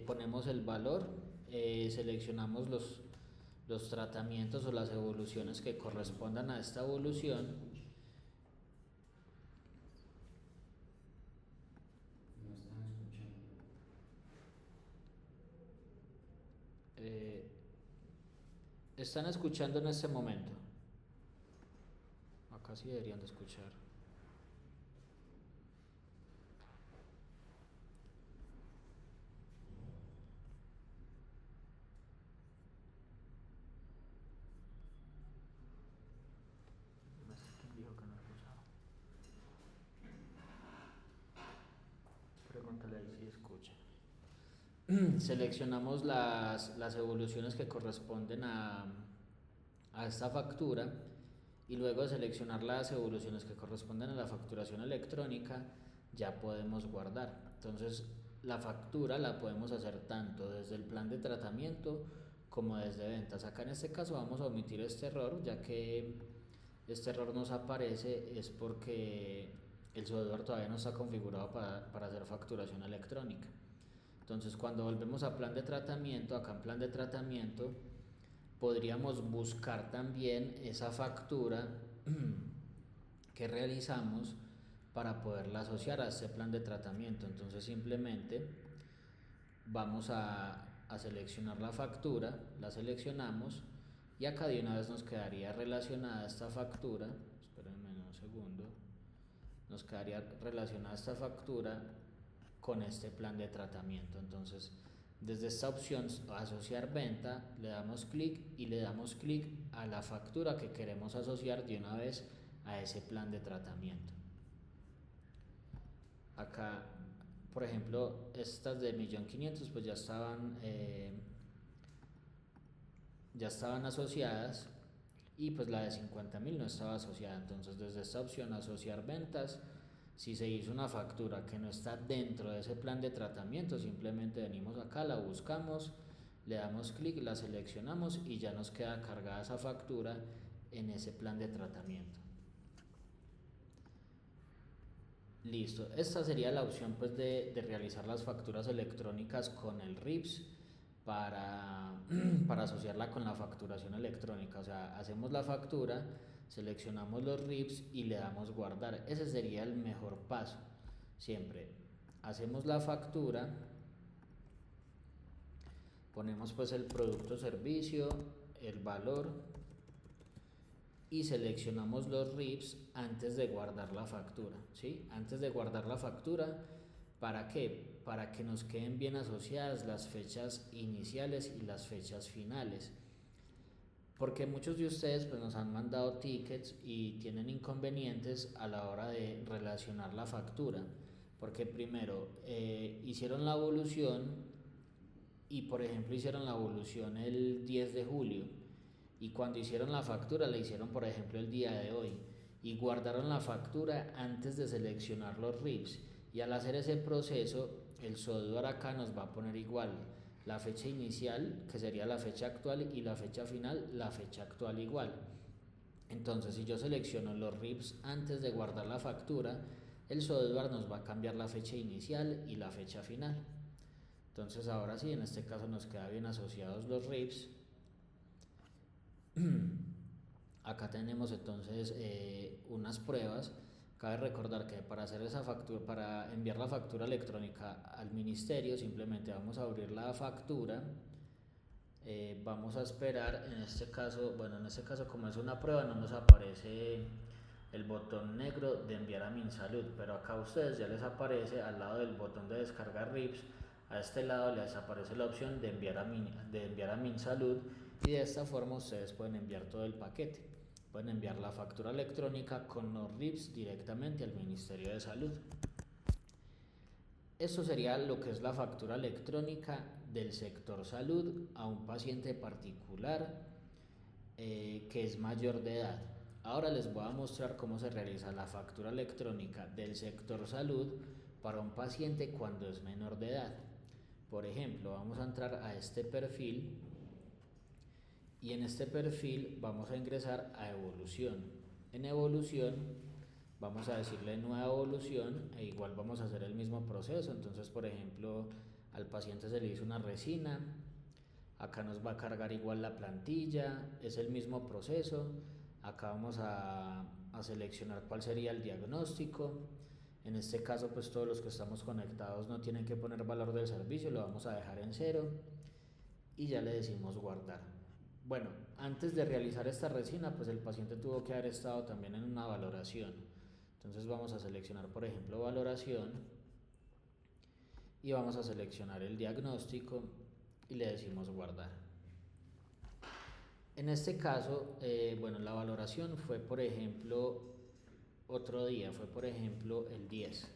ponemos el valor, seleccionamos los tratamientos o las evoluciones que correspondan a esta evolución. ¿Están escuchando en este momento? Acá sí deberían de escuchar. Pregúntale ahí si escucha. Seleccionamos las evoluciones que corresponden a esta factura y luego de seleccionar las evoluciones que corresponden a la facturación electrónica ya podemos guardar. Entonces la factura la podemos hacer tanto desde el plan de tratamiento como desde ventas. Acá en este caso vamos a omitir este error, ya que este error nos aparece es porque el software todavía no está configurado para hacer facturación electrónica. Entonces cuando volvemos a plan de tratamiento, acá en plan de tratamiento podríamos buscar también esa factura que realizamos para poderla asociar a este plan de tratamiento. Entonces simplemente vamos a seleccionar la factura, la seleccionamos y acá de una vez nos quedaría relacionada esta factura. Espérenme un segundo. Nos quedaría relacionada esta factura con este plan de tratamiento. Entonces desde esta opción asociar venta le damos clic y le damos clic a la factura que queremos asociar de una vez a ese plan de tratamiento. Acá por ejemplo estas de 1.500.000 pues ya estaban asociadas y pues la de 50.000 no estaba asociada. Entonces desde esta opción asociar ventas, si se hizo una factura que no está dentro de ese plan de tratamiento, simplemente venimos acá, la buscamos le damos clic, la seleccionamos y ya nos queda cargada esa factura en ese plan de tratamiento. Listo, esta sería la opción pues de realizar las facturas electrónicas con el RIPS para asociarla con la facturación electrónica. O sea, hacemos la factura, seleccionamos los RIPS y le damos guardar. Ese sería el mejor paso. Siempre hacemos la factura, ponemos pues el producto o servicio, el valor y seleccionamos los RIPS antes de guardar la factura, ¿sí? Antes de guardar la factura, ¿para qué? Para que nos queden bien asociadas las fechas iniciales y las fechas finales. Porque muchos de ustedes pues, nos han mandado tickets y tienen inconvenientes a la hora de relacionar la factura. Porque primero hicieron la evolución y por ejemplo hicieron la evolución el 10 de julio y cuando hicieron la factura la hicieron por ejemplo el día de hoy y guardaron la factura antes de seleccionar los RIPS, y al hacer ese proceso el software acá nos va a poner igual la fecha inicial, que sería la fecha actual, y la fecha final, la fecha actual igual. Entonces si yo selecciono los RIPS antes de guardar la factura, el software nos va a cambiar la fecha inicial y la fecha final. Entonces ahora sí, en este caso nos queda bien asociados los RIPS. Acá tenemos entonces unas pruebas. Cabe recordar que para hacer esa factura, para enviar la factura electrónica al ministerio, simplemente vamos a abrir la factura, vamos a esperar, en este caso como es una prueba no nos aparece el botón negro de enviar a MinSalud, pero acá a ustedes ya les aparece al lado del botón de descargar RIPS, a este lado les aparece la opción de enviar a MinSalud, y de esta forma ustedes pueden enviar todo el paquete. Pueden enviar la factura electrónica con los RIPS directamente al Ministerio de Salud. Eso sería lo que es la factura electrónica del sector salud a un paciente particular que es mayor de edad. Ahora les voy a mostrar cómo se realiza la factura electrónica del sector salud para un paciente cuando es menor de edad. Por ejemplo, vamos a entrar a este perfil y en este perfil vamos a ingresar a evolución. En evolución vamos a decirle nueva evolución e igual vamos a hacer el mismo proceso. Entonces, por ejemplo, al paciente se le hizo una resina, acá nos va a cargar igual la plantilla, es el mismo proceso. Acá vamos a seleccionar cuál sería el diagnóstico. En este caso pues todos los que estamos conectados no tienen que poner valor del servicio, lo vamos a dejar en 0 y ya le decimos guardar. Bueno, antes de realizar esta resina pues el paciente tuvo que haber estado también en una valoración. Entonces vamos a seleccionar por ejemplo valoración y vamos a seleccionar el diagnóstico y le decimos guardar. En este caso, bueno, la valoración fue por ejemplo otro día, fue por ejemplo el 10.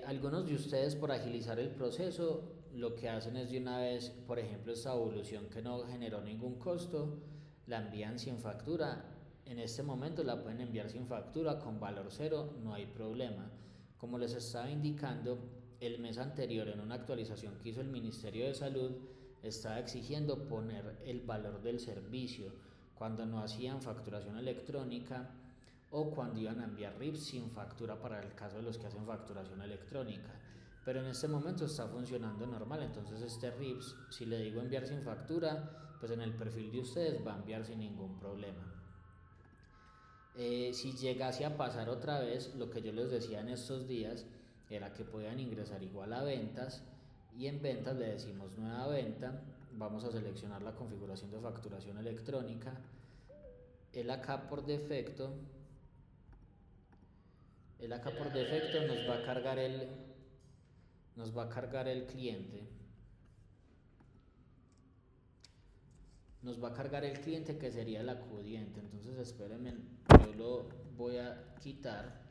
Algunos de ustedes por agilizar el proceso lo que hacen es de una vez, por ejemplo esta evolución que no generó ningún costo, la envían sin factura. En este momento la pueden enviar sin factura con valor 0, no hay problema. Como les estaba indicando, el mes anterior en una actualización que hizo el Ministerio de Salud estaba exigiendo poner el valor del servicio cuando no hacían facturación electrónica o cuando iban a enviar RIPS sin factura para el caso de los que hacen facturación electrónica. Pero en este momento está funcionando normal, entonces este RIPS, si le digo enviar sin factura, pues en el perfil de ustedes va a enviar sin ningún problema. Si llegase a pasar otra vez, lo que yo les decía en estos días era que podían ingresar igual a ventas y en ventas le decimos nueva venta, vamos a seleccionar la configuración de facturación electrónica, él acá por defecto nos va a cargar el cliente. Nos va a cargar el cliente que sería el acudiente. Entonces espérenme, yo lo voy a quitar.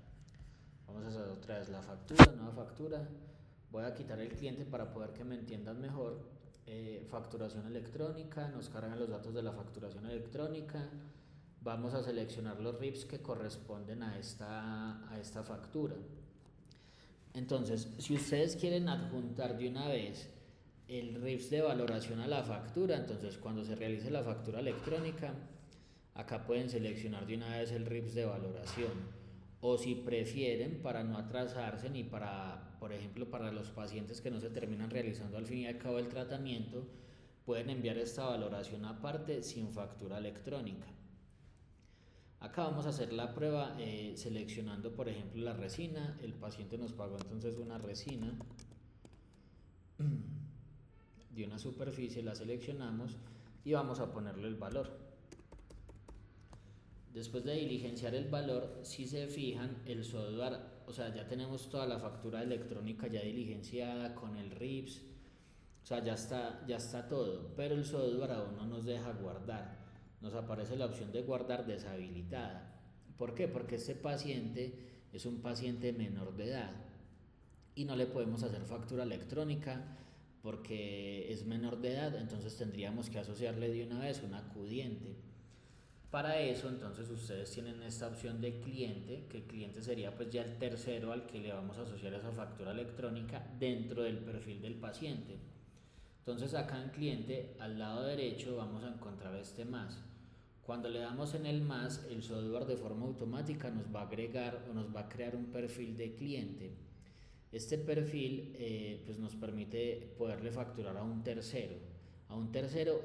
Vamos a hacer otra vez la factura, nueva factura. Voy a quitar el cliente para poder que me entiendan mejor. Facturación electrónica, nos cargan los datos de la facturación electrónica. Vamos a seleccionar los RIPS que corresponden a esta factura. Entonces, si ustedes quieren adjuntar de una vez el RIFS de valoración a la factura, entonces cuando se realice la factura electrónica, acá pueden seleccionar de una vez el RIFS de valoración. O si prefieren, para no atrasarse ni para, por ejemplo, para los pacientes que no se terminan realizando al fin y al cabo el tratamiento, pueden enviar esta valoración aparte sin factura electrónica. Acá vamos a hacer la prueba seleccionando, por ejemplo, la resina. El paciente nos pagó entonces una resina de una superficie, la seleccionamos y vamos a ponerle el valor. Después de diligenciar el valor, si se fijan, el software, o sea, ya tenemos toda la factura electrónica ya diligenciada con el RIPS, o sea, ya está todo, pero el software aún no nos deja guardar. Nos aparece la opción de guardar deshabilitada. ¿Por qué? Porque este paciente es un paciente menor de edad y no le podemos hacer factura electrónica porque es menor de edad, entonces tendríamos que asociarle de una vez un acudiente. Para eso, entonces, ustedes tienen esta opción de cliente, que el cliente sería pues ya el tercero al que le vamos a asociar esa factura electrónica dentro del perfil del paciente. Entonces acá en cliente, al lado derecho, vamos a encontrar este más. Cuando le damos en el más, el software de forma automática nos va a agregar o nos va a crear un perfil de cliente. Este perfil pues nos permite poderle facturar a un tercero,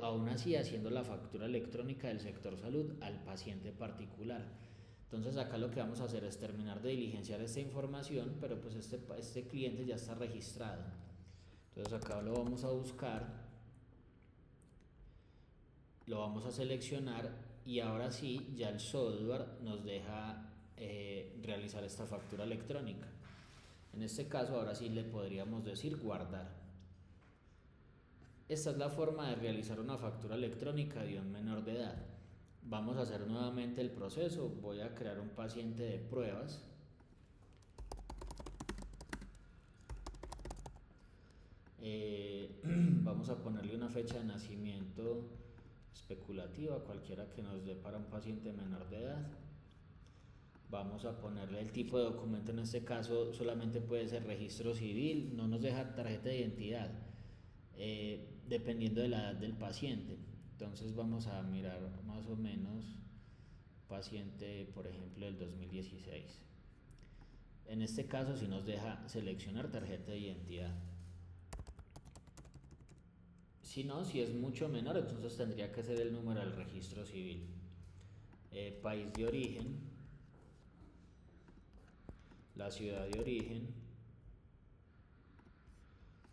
aún así haciendo la factura electrónica del sector salud al paciente particular. Entonces acá lo que vamos a hacer es terminar de diligenciar esta información, pero pues este cliente ya está registrado. Entonces acá lo vamos a buscar, lo vamos a seleccionar y ahora sí ya el software nos deja realizar esta factura electrónica. En este caso ahora sí le podríamos decir guardar. Esta es la forma de realizar una factura electrónica de un menor de edad. Vamos a hacer nuevamente el proceso. Voy a crear un paciente de pruebas. Vamos a ponerle una fecha de nacimiento especulativa, cualquiera que nos dé para un paciente menor de edad. Vamos a ponerle el tipo de documento, en este caso solamente puede ser registro civil, no nos deja tarjeta de identidad, dependiendo de la edad del paciente. Entonces vamos a mirar más o menos paciente, por ejemplo, del 2016. En este caso sí nos deja seleccionar tarjeta de identidad. Si no, si es mucho menor, entonces tendría que ser el número del registro civil. País de origen, la ciudad de origen,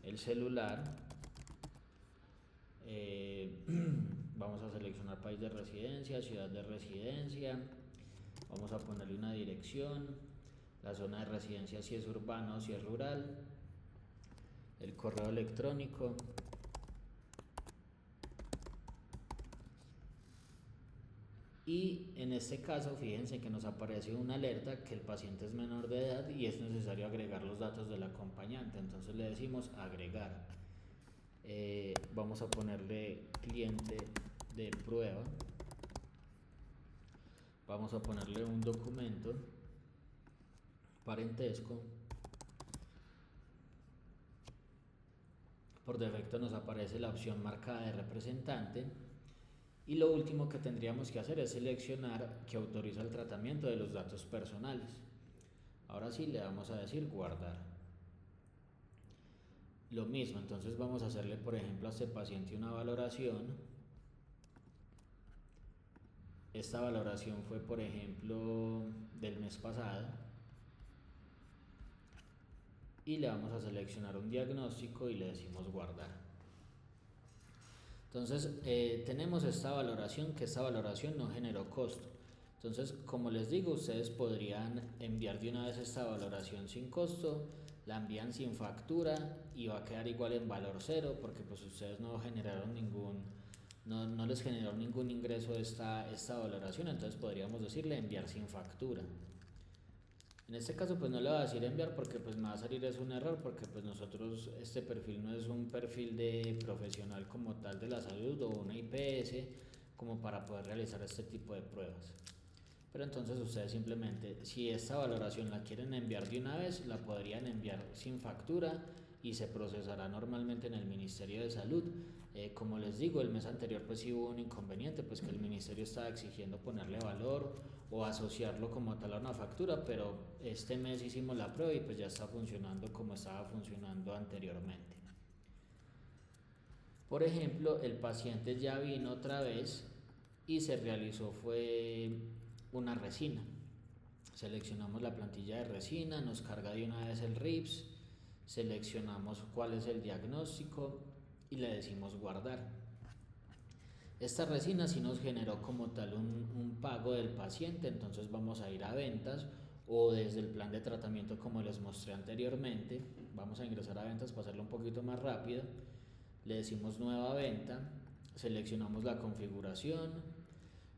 el celular, vamos a seleccionar país de residencia, ciudad de residencia, vamos a ponerle una dirección, la zona de residencia si es urbano o si es rural, el correo electrónico, y en este caso fíjense que nos aparece una alerta que el paciente es menor de edad y es necesario agregar los datos del acompañante. Entonces le decimos agregar. Vamos a ponerle cliente de prueba. Vamos a ponerle un documento, parentesco. Por defecto nos aparece la opción marcada de representante. Y lo último que tendríamos que hacer es seleccionar que autoriza el tratamiento de los datos personales. Ahora sí le vamos a decir guardar. Lo mismo, entonces vamos a hacerle por ejemplo a este paciente una valoración. Esta valoración fue por ejemplo del mes pasado. Y le vamos a seleccionar un diagnóstico y le decimos guardar. Entonces tenemos esta valoración, que esta valoración no generó costo. Entonces, como les digo, ustedes podrían enviar de una vez esta valoración sin costo, la envían sin factura y va a quedar igual en valor cero porque pues ustedes no generaron no les generó ningún ingreso esta valoración, entonces podríamos decirle enviar sin factura. En este caso pues no le voy a decir enviar porque pues me va a salir es un error porque pues nosotros este perfil no es un perfil de profesional como tal de la salud o una IPS como para poder realizar este tipo de pruebas. pero entonces ustedes simplemente, si esta valoración la quieren enviar de una vez, la podrían enviar sin factura y se procesará normalmente en el Ministerio de Salud. Como les digo, el mes anterior pues sí hubo un inconveniente, pues que el ministerio estaba exigiendo ponerle valor o asociarlo como tal a una factura, pero este mes hicimos la prueba y pues ya está funcionando como estaba funcionando anteriormente. Por ejemplo, el paciente ya vino otra vez y se realizó fue una resina. Seleccionamos la plantilla de resina, nos carga de una vez el RIPS, seleccionamos cuál es el diagnóstico y le decimos guardar. Esta resina sí nos generó como tal un pago del paciente, entonces vamos a ir a ventas o desde el plan de tratamiento como les mostré anteriormente, vamos a ingresar a ventas para hacerlo un poquito más rápido, le decimos nueva venta, seleccionamos la configuración,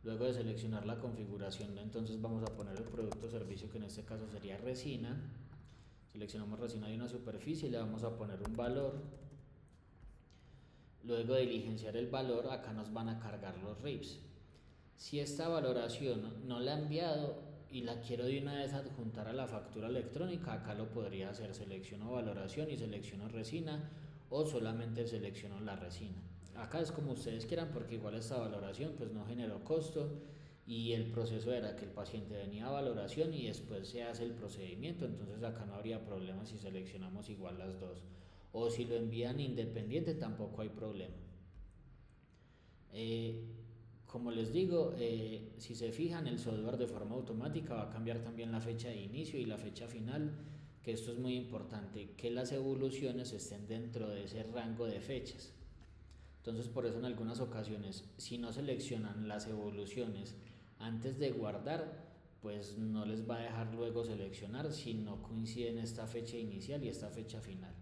luego de seleccionar la configuración entonces vamos a poner el producto o servicio que en este caso sería resina, seleccionamos resina de una superficie y le vamos a poner un valor. Luego de diligenciar el valor, acá nos van a cargar los RIPS. Si esta valoración no la he enviado y la quiero de una vez adjuntar a la factura electrónica, acá lo podría hacer, selecciono valoración y selecciono resina o solamente selecciono la resina. Acá es como ustedes quieran porque igual esta valoración pues no generó costo y el proceso era que el paciente venía a valoración y después se hace el procedimiento, entonces acá no habría problema si seleccionamos igual las dos. O si lo envían independiente tampoco hay problema. Como les digo, si se fijan, el software de forma automática va a cambiar también la fecha de inicio y la fecha final, que esto es muy importante, que las evoluciones estén dentro de ese rango de fechas. Entonces por eso en algunas ocasiones, si no seleccionan las evoluciones antes de guardar, pues no les va a dejar luego seleccionar si no coinciden esta fecha inicial y esta fecha final.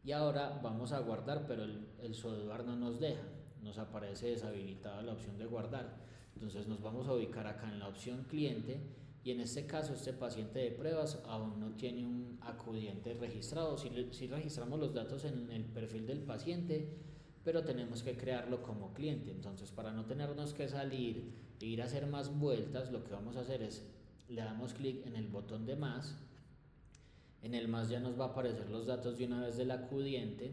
Y ahora vamos a guardar, pero el software no nos deja, nos aparece deshabilitada la opción de guardar. Entonces nos vamos a ubicar acá en la opción cliente y en este caso este paciente de pruebas aún no tiene un acudiente registrado. Si registramos los datos en el perfil del paciente, pero tenemos que crearlo como cliente. Entonces para no tenernos que salir e ir a hacer más vueltas, lo que vamos a hacer es le damos clic en el botón de más. En el más ya nos va a aparecer los datos de una vez del acudiente.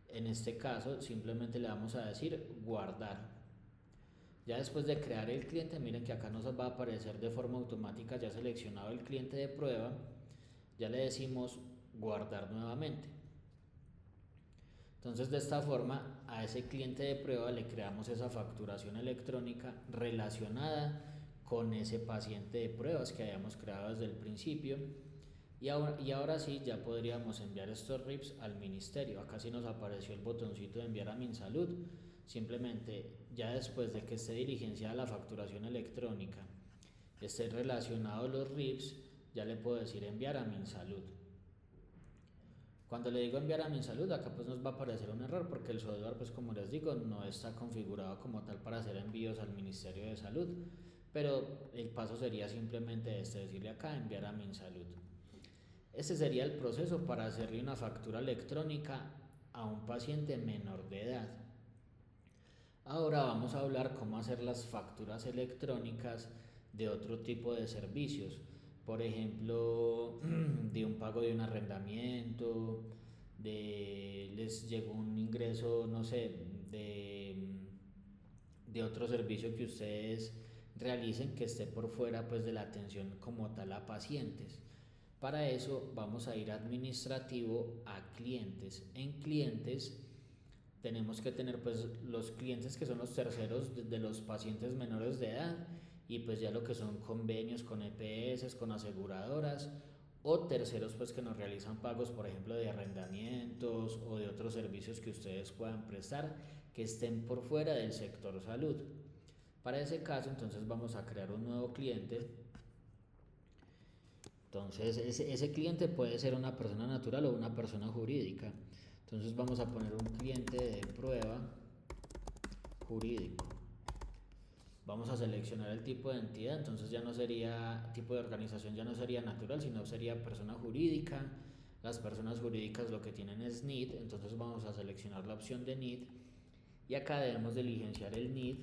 En este caso simplemente le vamos a decir guardar. Ya después de crear el cliente, miren que acá nos va a aparecer de forma automática ya seleccionado el cliente de prueba. Ya le decimos guardar nuevamente. Entonces de esta forma a ese cliente de prueba le creamos esa facturación electrónica relacionada con ese paciente de pruebas que habíamos creado desde el principio. Y ahora sí ya podríamos enviar estos RIPS al ministerio. Acá sí nos apareció el botoncito de enviar a MinSalud. Simplemente ya después de que esté diligenciada la facturación electrónica, esté relacionado los RIPS, ya le puedo decir enviar a MinSalud. Cuando le digo enviar a MinSalud, acá pues nos va a aparecer un error porque el software pues como les digo no está configurado como tal para hacer envíos al Ministerio de Salud, pero el paso sería simplemente decirle acá enviar a MinSalud. Este sería el proceso para hacerle una factura electrónica a un paciente menor de edad. Ahora vamos a hablar cómo hacer las facturas electrónicas de otro tipo de servicios. Por ejemplo, de un pago de un arrendamiento, les llegó un ingreso, no sé, de otro servicio que ustedes realicen que esté por fuera pues de la atención como tal a pacientes. Para eso vamos a ir a administrativo a clientes. En clientes tenemos que tener pues los clientes que son los terceros de los pacientes menores de edad y pues ya lo que son convenios con EPS, con aseguradoras o terceros pues que nos realizan pagos por ejemplo de arrendamientos o de otros servicios que ustedes puedan prestar que estén por fuera del sector salud. Para ese caso entonces vamos a crear un nuevo cliente. Entonces ese cliente puede ser una persona natural o una persona jurídica. Entonces vamos a poner un cliente de prueba jurídico. Vamos a seleccionar el tipo de entidad, entonces ya no sería tipo de organización, ya no sería natural, sino sería persona jurídica. Las personas jurídicas lo que tienen es NID, entonces vamos a seleccionar la opción de NID y acá debemos diligenciar el NID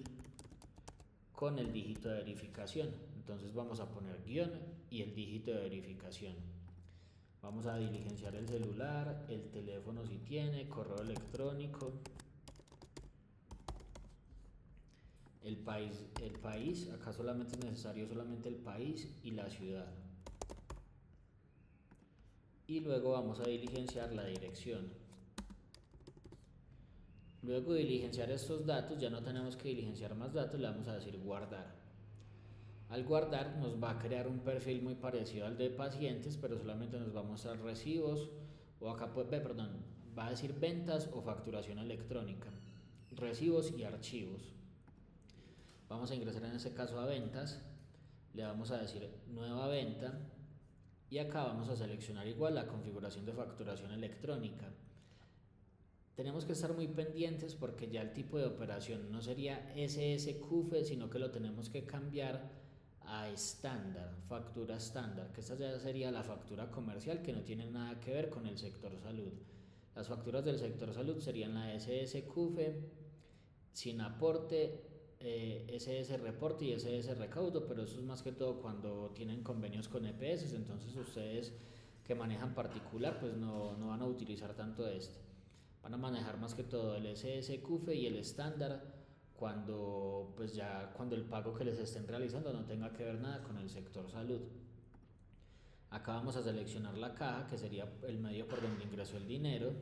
con el dígito de verificación. Entonces vamos a poner guión y el dígito de verificación. Vamos a diligenciar el celular, el teléfono si tiene, correo electrónico, el país, acá solamente es necesario solamente el país y la ciudad. Y luego vamos a diligenciar la dirección. Luego de diligenciar estos datos, ya no tenemos que diligenciar más datos, le vamos a decir guardar. Al guardar nos va a crear un perfil muy parecido al de pacientes, pero solamente nos va a mostrar recibos, o acá va a decir ventas o facturación electrónica, recibos y archivos. Vamos a ingresar en este caso a ventas, le vamos a decir nueva venta y acá vamos a seleccionar igual la configuración de facturación electrónica. Tenemos que estar muy pendientes porque ya el tipo de operación no sería SSQF, sino que lo tenemos que cambiar a estándar, factura estándar, que esta ya sería la factura comercial que no tiene nada que ver con el sector salud. Las facturas del sector salud serían la SSQF, sin aporte, SS reporte y SS recaudo, pero eso es más que todo cuando tienen convenios con EPS, entonces ustedes que manejan particular pues no van a utilizar tanto este. Van a manejar más que todo el SSQF y el estándar cuando el pago que les estén realizando no tenga que ver nada con el sector salud. Acá vamos a seleccionar la caja, que sería el medio por donde ingresó el dinero.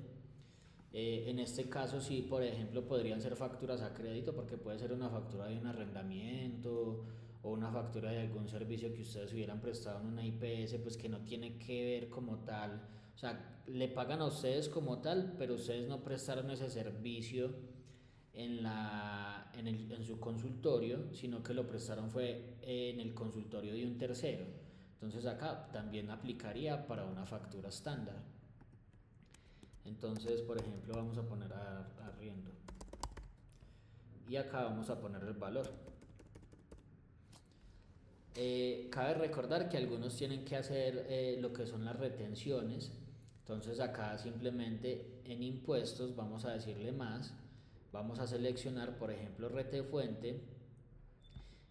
En este caso sí, por ejemplo, podrían ser facturas a crédito porque puede ser una factura de un arrendamiento o una factura de algún servicio que ustedes hubieran prestado en una IPS, pues que no tiene que ver como tal. O sea, le pagan a ustedes como tal, pero ustedes no prestaron ese servicio en su consultorio, sino que lo prestaron fue en el consultorio de un tercero. Entonces acá también aplicaría para una factura estándar. Entonces, por ejemplo, vamos a poner arriendo y acá vamos a poner el valor. Cabe recordar que algunos tienen que hacer lo que son las retenciones. Entonces acá simplemente en impuestos vamos a decirle más, vamos a seleccionar por ejemplo rete fuente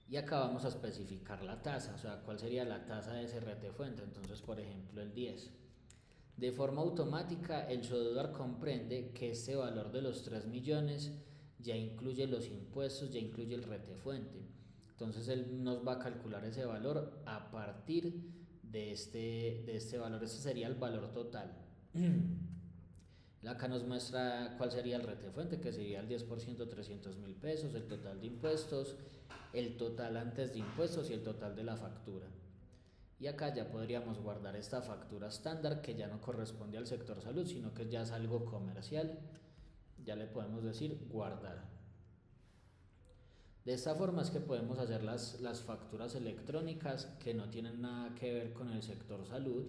y acá vamos a especificar la tasa, o sea, cuál sería la tasa de ese rete fuente. Entonces, por ejemplo, el 10. De forma automática, el software comprende que este valor de los 3 millones ya incluye los impuestos, ya incluye el rete fuente. Entonces, él nos va a calcular ese valor a partir de este valor. Este sería el valor total. Acá nos muestra cuál sería el rete fuente, que sería el 10%, 300.000 pesos, el total de impuestos, el total antes de impuestos y el total de la factura. Y acá ya podríamos guardar esta factura estándar que ya no corresponde al sector salud, sino que ya es algo comercial. Ya le podemos decir guardar. De esta forma es que podemos hacer las facturas electrónicas que no tienen nada que ver con el sector salud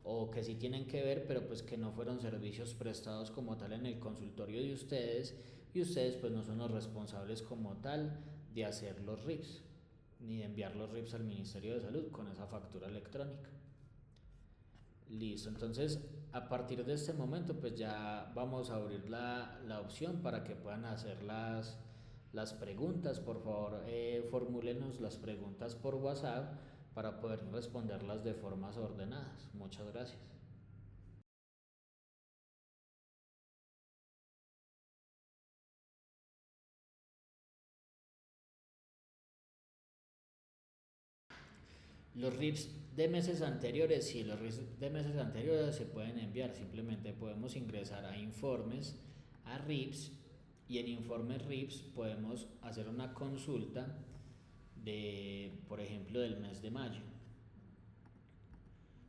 o que sí tienen que ver, pero pues que no fueron servicios prestados como tal en el consultorio de ustedes y ustedes pues no son los responsables como tal de hacer los RIPs ni de enviar los RIPs al Ministerio de Salud con esa factura electrónica. Listo, entonces a partir de este momento pues ya vamos a abrir la opción para que puedan hacer las preguntas. Por favor, formúlenos las preguntas por WhatsApp para poder responderlas de formas ordenadas. Muchas gracias. Los RIPs de meses anteriores, sí, los RIPs de meses anteriores se pueden enviar. Simplemente podemos ingresar a informes, a RIPs, y en informes RIPs podemos hacer una consulta de, por ejemplo, del mes de mayo.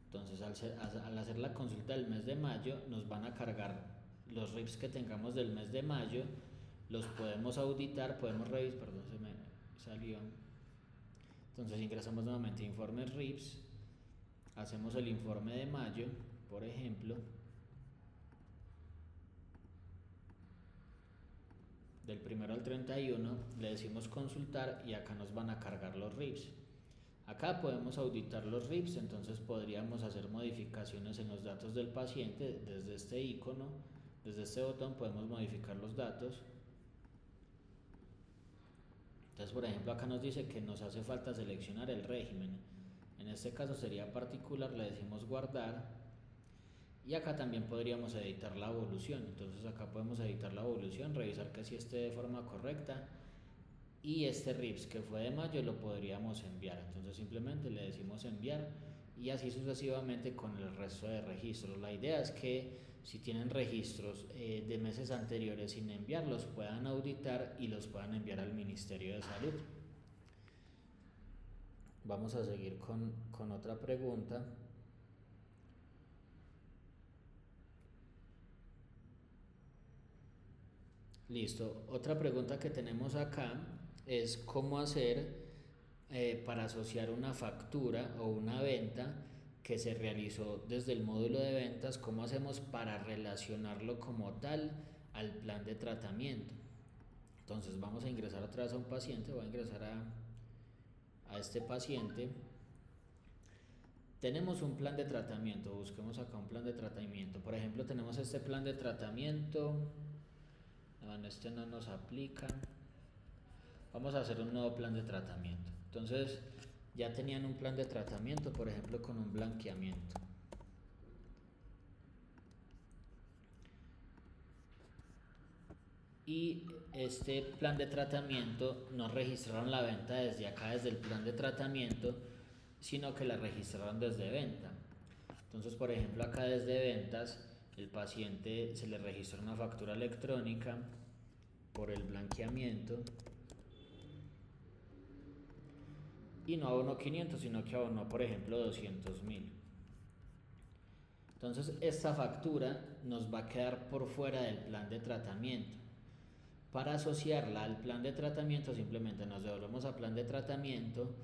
Entonces, al hacer la consulta del mes de mayo, nos van a cargar los RIPs que tengamos del mes de mayo, los podemos auditar, podemos revisar, perdón, se me salió. Entonces ingresamos nuevamente a informes RIPs, hacemos el informe de mayo, por ejemplo, del 1 al 31, le decimos consultar y acá nos van a cargar los RIPs. Acá podemos auditar los RIPs, entonces podríamos hacer modificaciones en los datos del paciente desde este icono, desde este botón podemos modificar los datos. Entonces, por ejemplo, acá nos dice que nos hace falta seleccionar el régimen. En este caso sería particular, le decimos guardar. Y acá también podríamos editar la evolución. Entonces acá podemos editar la evolución, revisar que sí esté de forma correcta. Y este RIPS que fue de mayo lo podríamos enviar. Entonces simplemente le decimos enviar y así sucesivamente con el resto de registros. La idea es que si tienen registros de meses anteriores sin enviar, los puedan auditar y los puedan enviar al Ministerio de Salud. Vamos a seguir con otra pregunta. Listo. Otra pregunta que tenemos acá es cómo hacer para asociar una factura o una venta que se realizó desde el módulo de ventas, cómo hacemos para relacionarlo como tal al plan de tratamiento. Entonces vamos a ingresar otra vez a un paciente, voy a ingresar a este paciente. Tenemos un plan de tratamiento, busquemos acá un plan de tratamiento. Por ejemplo, tenemos este plan de tratamiento. No, este no nos aplica. Vamos a hacer un nuevo plan de tratamiento. Entonces, ya tenían un plan de tratamiento, por ejemplo, con un blanqueamiento. Y este plan de tratamiento no registraron la venta desde acá, desde el plan de tratamiento, sino que la registraron desde venta. Entonces, por ejemplo, acá desde ventas, el paciente se le registra una factura electrónica por el blanqueamiento y no abonó 500, sino que abonó, por ejemplo, 200.000. Entonces, esta factura nos va a quedar por fuera del plan de tratamiento. Para asociarla al plan de tratamiento, simplemente nos devolvemos a plan de tratamiento,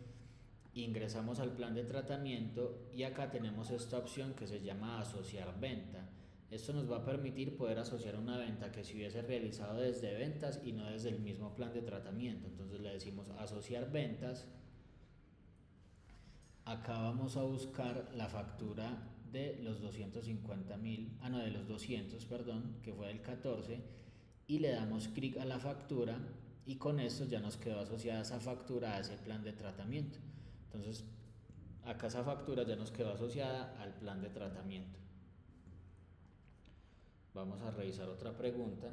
ingresamos al plan de tratamiento y acá tenemos esta opción que se llama asociar venta. Esto nos va a permitir poder asociar una venta que se hubiese realizado desde ventas y no desde el mismo plan de tratamiento. Entonces le decimos asociar ventas. Acá vamos a buscar la factura de los 250.000, de los 200, perdón, que fue del 14, y le damos clic a la factura y con esto ya nos quedó asociada esa factura a ese plan de tratamiento. Entonces, acá esa factura ya nos quedó asociada al plan de tratamiento. Vamos a revisar otra pregunta.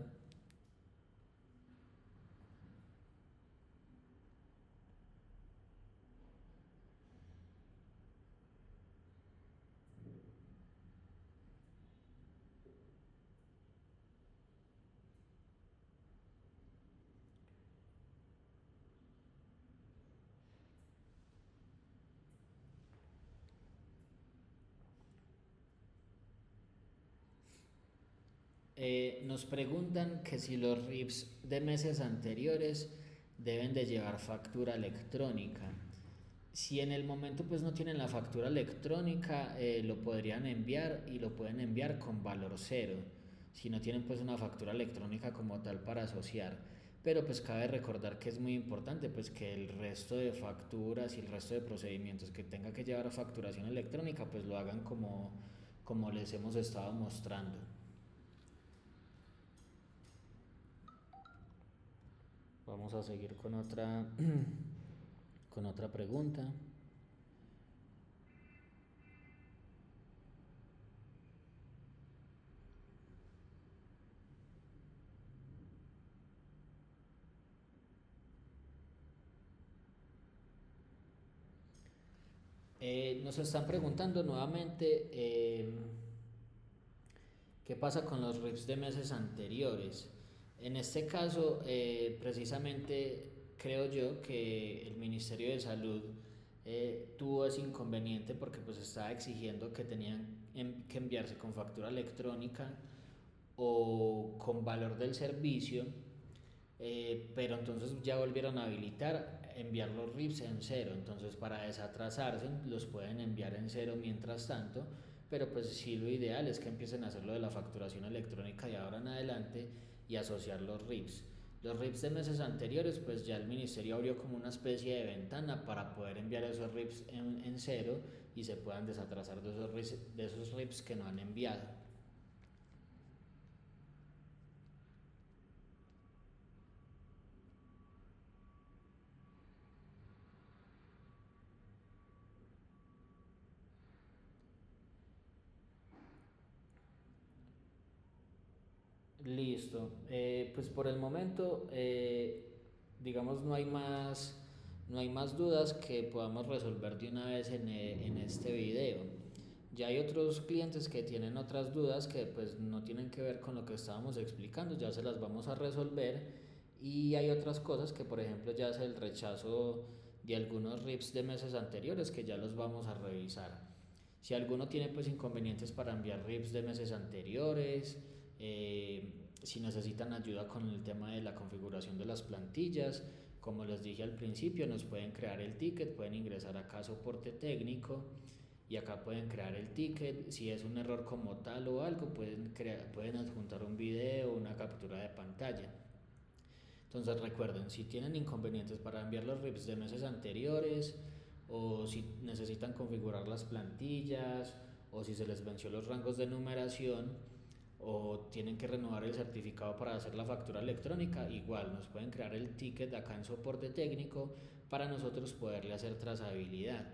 Nos preguntan que si los RIPs de meses anteriores deben de llevar factura electrónica. Si en el momento pues no tienen la factura electrónica, lo podrían enviar y lo pueden enviar con valor cero. Si no tienen pues una factura electrónica como tal para asociar. Pero pues cabe recordar que es muy importante pues que el resto de facturas y el resto de procedimientos que tenga que llevar a facturación electrónica pues lo hagan como les hemos estado mostrando. Vamos a seguir con otra pregunta. Nos están preguntando nuevamente qué pasa con los RIPs de meses anteriores. En este caso, precisamente creo yo que el Ministerio de Salud tuvo ese inconveniente porque pues estaba exigiendo que tenían que enviarse con factura electrónica o con valor del servicio, pero entonces ya volvieron a habilitar enviar los RIPs en cero. Entonces para desatrasarse los pueden enviar en cero mientras tanto, pero pues sí, lo ideal es que empiecen a hacer lo de la facturación electrónica de ahora en adelante y asociar los RIPs. Los RIPs de meses anteriores, pues ya el ministerio abrió como una especie de ventana para poder enviar esos RIPs en cero y se puedan desatrasar de esos RIPs que no han enviado. Listo. Pues por el momento, digamos, no hay más dudas que podamos resolver de una vez en este video. Ya hay otros clientes que tienen otras dudas que pues no tienen que ver con lo que estábamos explicando, ya se las vamos a resolver. Y hay otras cosas que, por ejemplo, ya es el rechazo de algunos RIPs de meses anteriores que ya los vamos a revisar. Si alguno tiene pues inconvenientes para enviar RIPs de meses anteriores, si necesitan ayuda con el tema de la configuración de las plantillas, como les dije al principio, nos pueden crear el ticket, pueden ingresar acá a soporte técnico y acá pueden crear el ticket. Si es un error como tal o algo, pueden adjuntar un video, una captura de pantalla. Entonces recuerden, si tienen inconvenientes para enviar los RIPs de meses anteriores, o si necesitan configurar las plantillas, o si se les venció los rangos de numeración, o tienen que renovar el certificado para hacer la factura electrónica, igual nos pueden crear el ticket acá en soporte técnico para nosotros poderle hacer trazabilidad.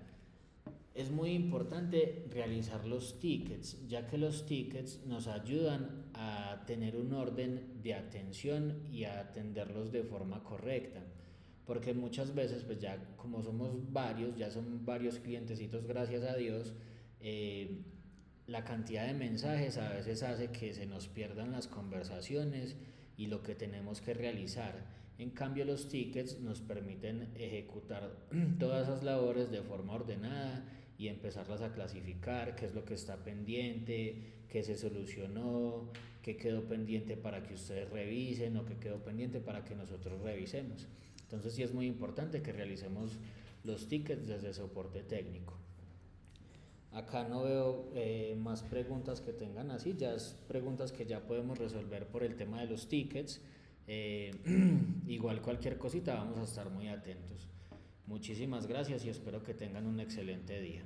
Es muy importante realizar los tickets, ya que los tickets nos ayudan a tener un orden de atención y a atenderlos de forma correcta. Porque muchas veces, pues ya como somos varios, ya son varios clientecitos, gracias a Dios, la cantidad de mensajes a veces hace que se nos pierdan las conversaciones y lo que tenemos que realizar. En cambio, los tickets nos permiten ejecutar todas esas labores de forma ordenada y empezarlas a clasificar, qué es lo que está pendiente, qué se solucionó, qué quedó pendiente para que ustedes revisen o qué quedó pendiente para que nosotros revisemos. Entonces sí es muy importante que realicemos los tickets desde soporte técnico. Acá no veo más preguntas que tengan así, ya es preguntas que ya podemos resolver por el tema de los tickets. Igual cualquier cosita vamos a estar muy atentos. Muchísimas gracias y espero que tengan un excelente día.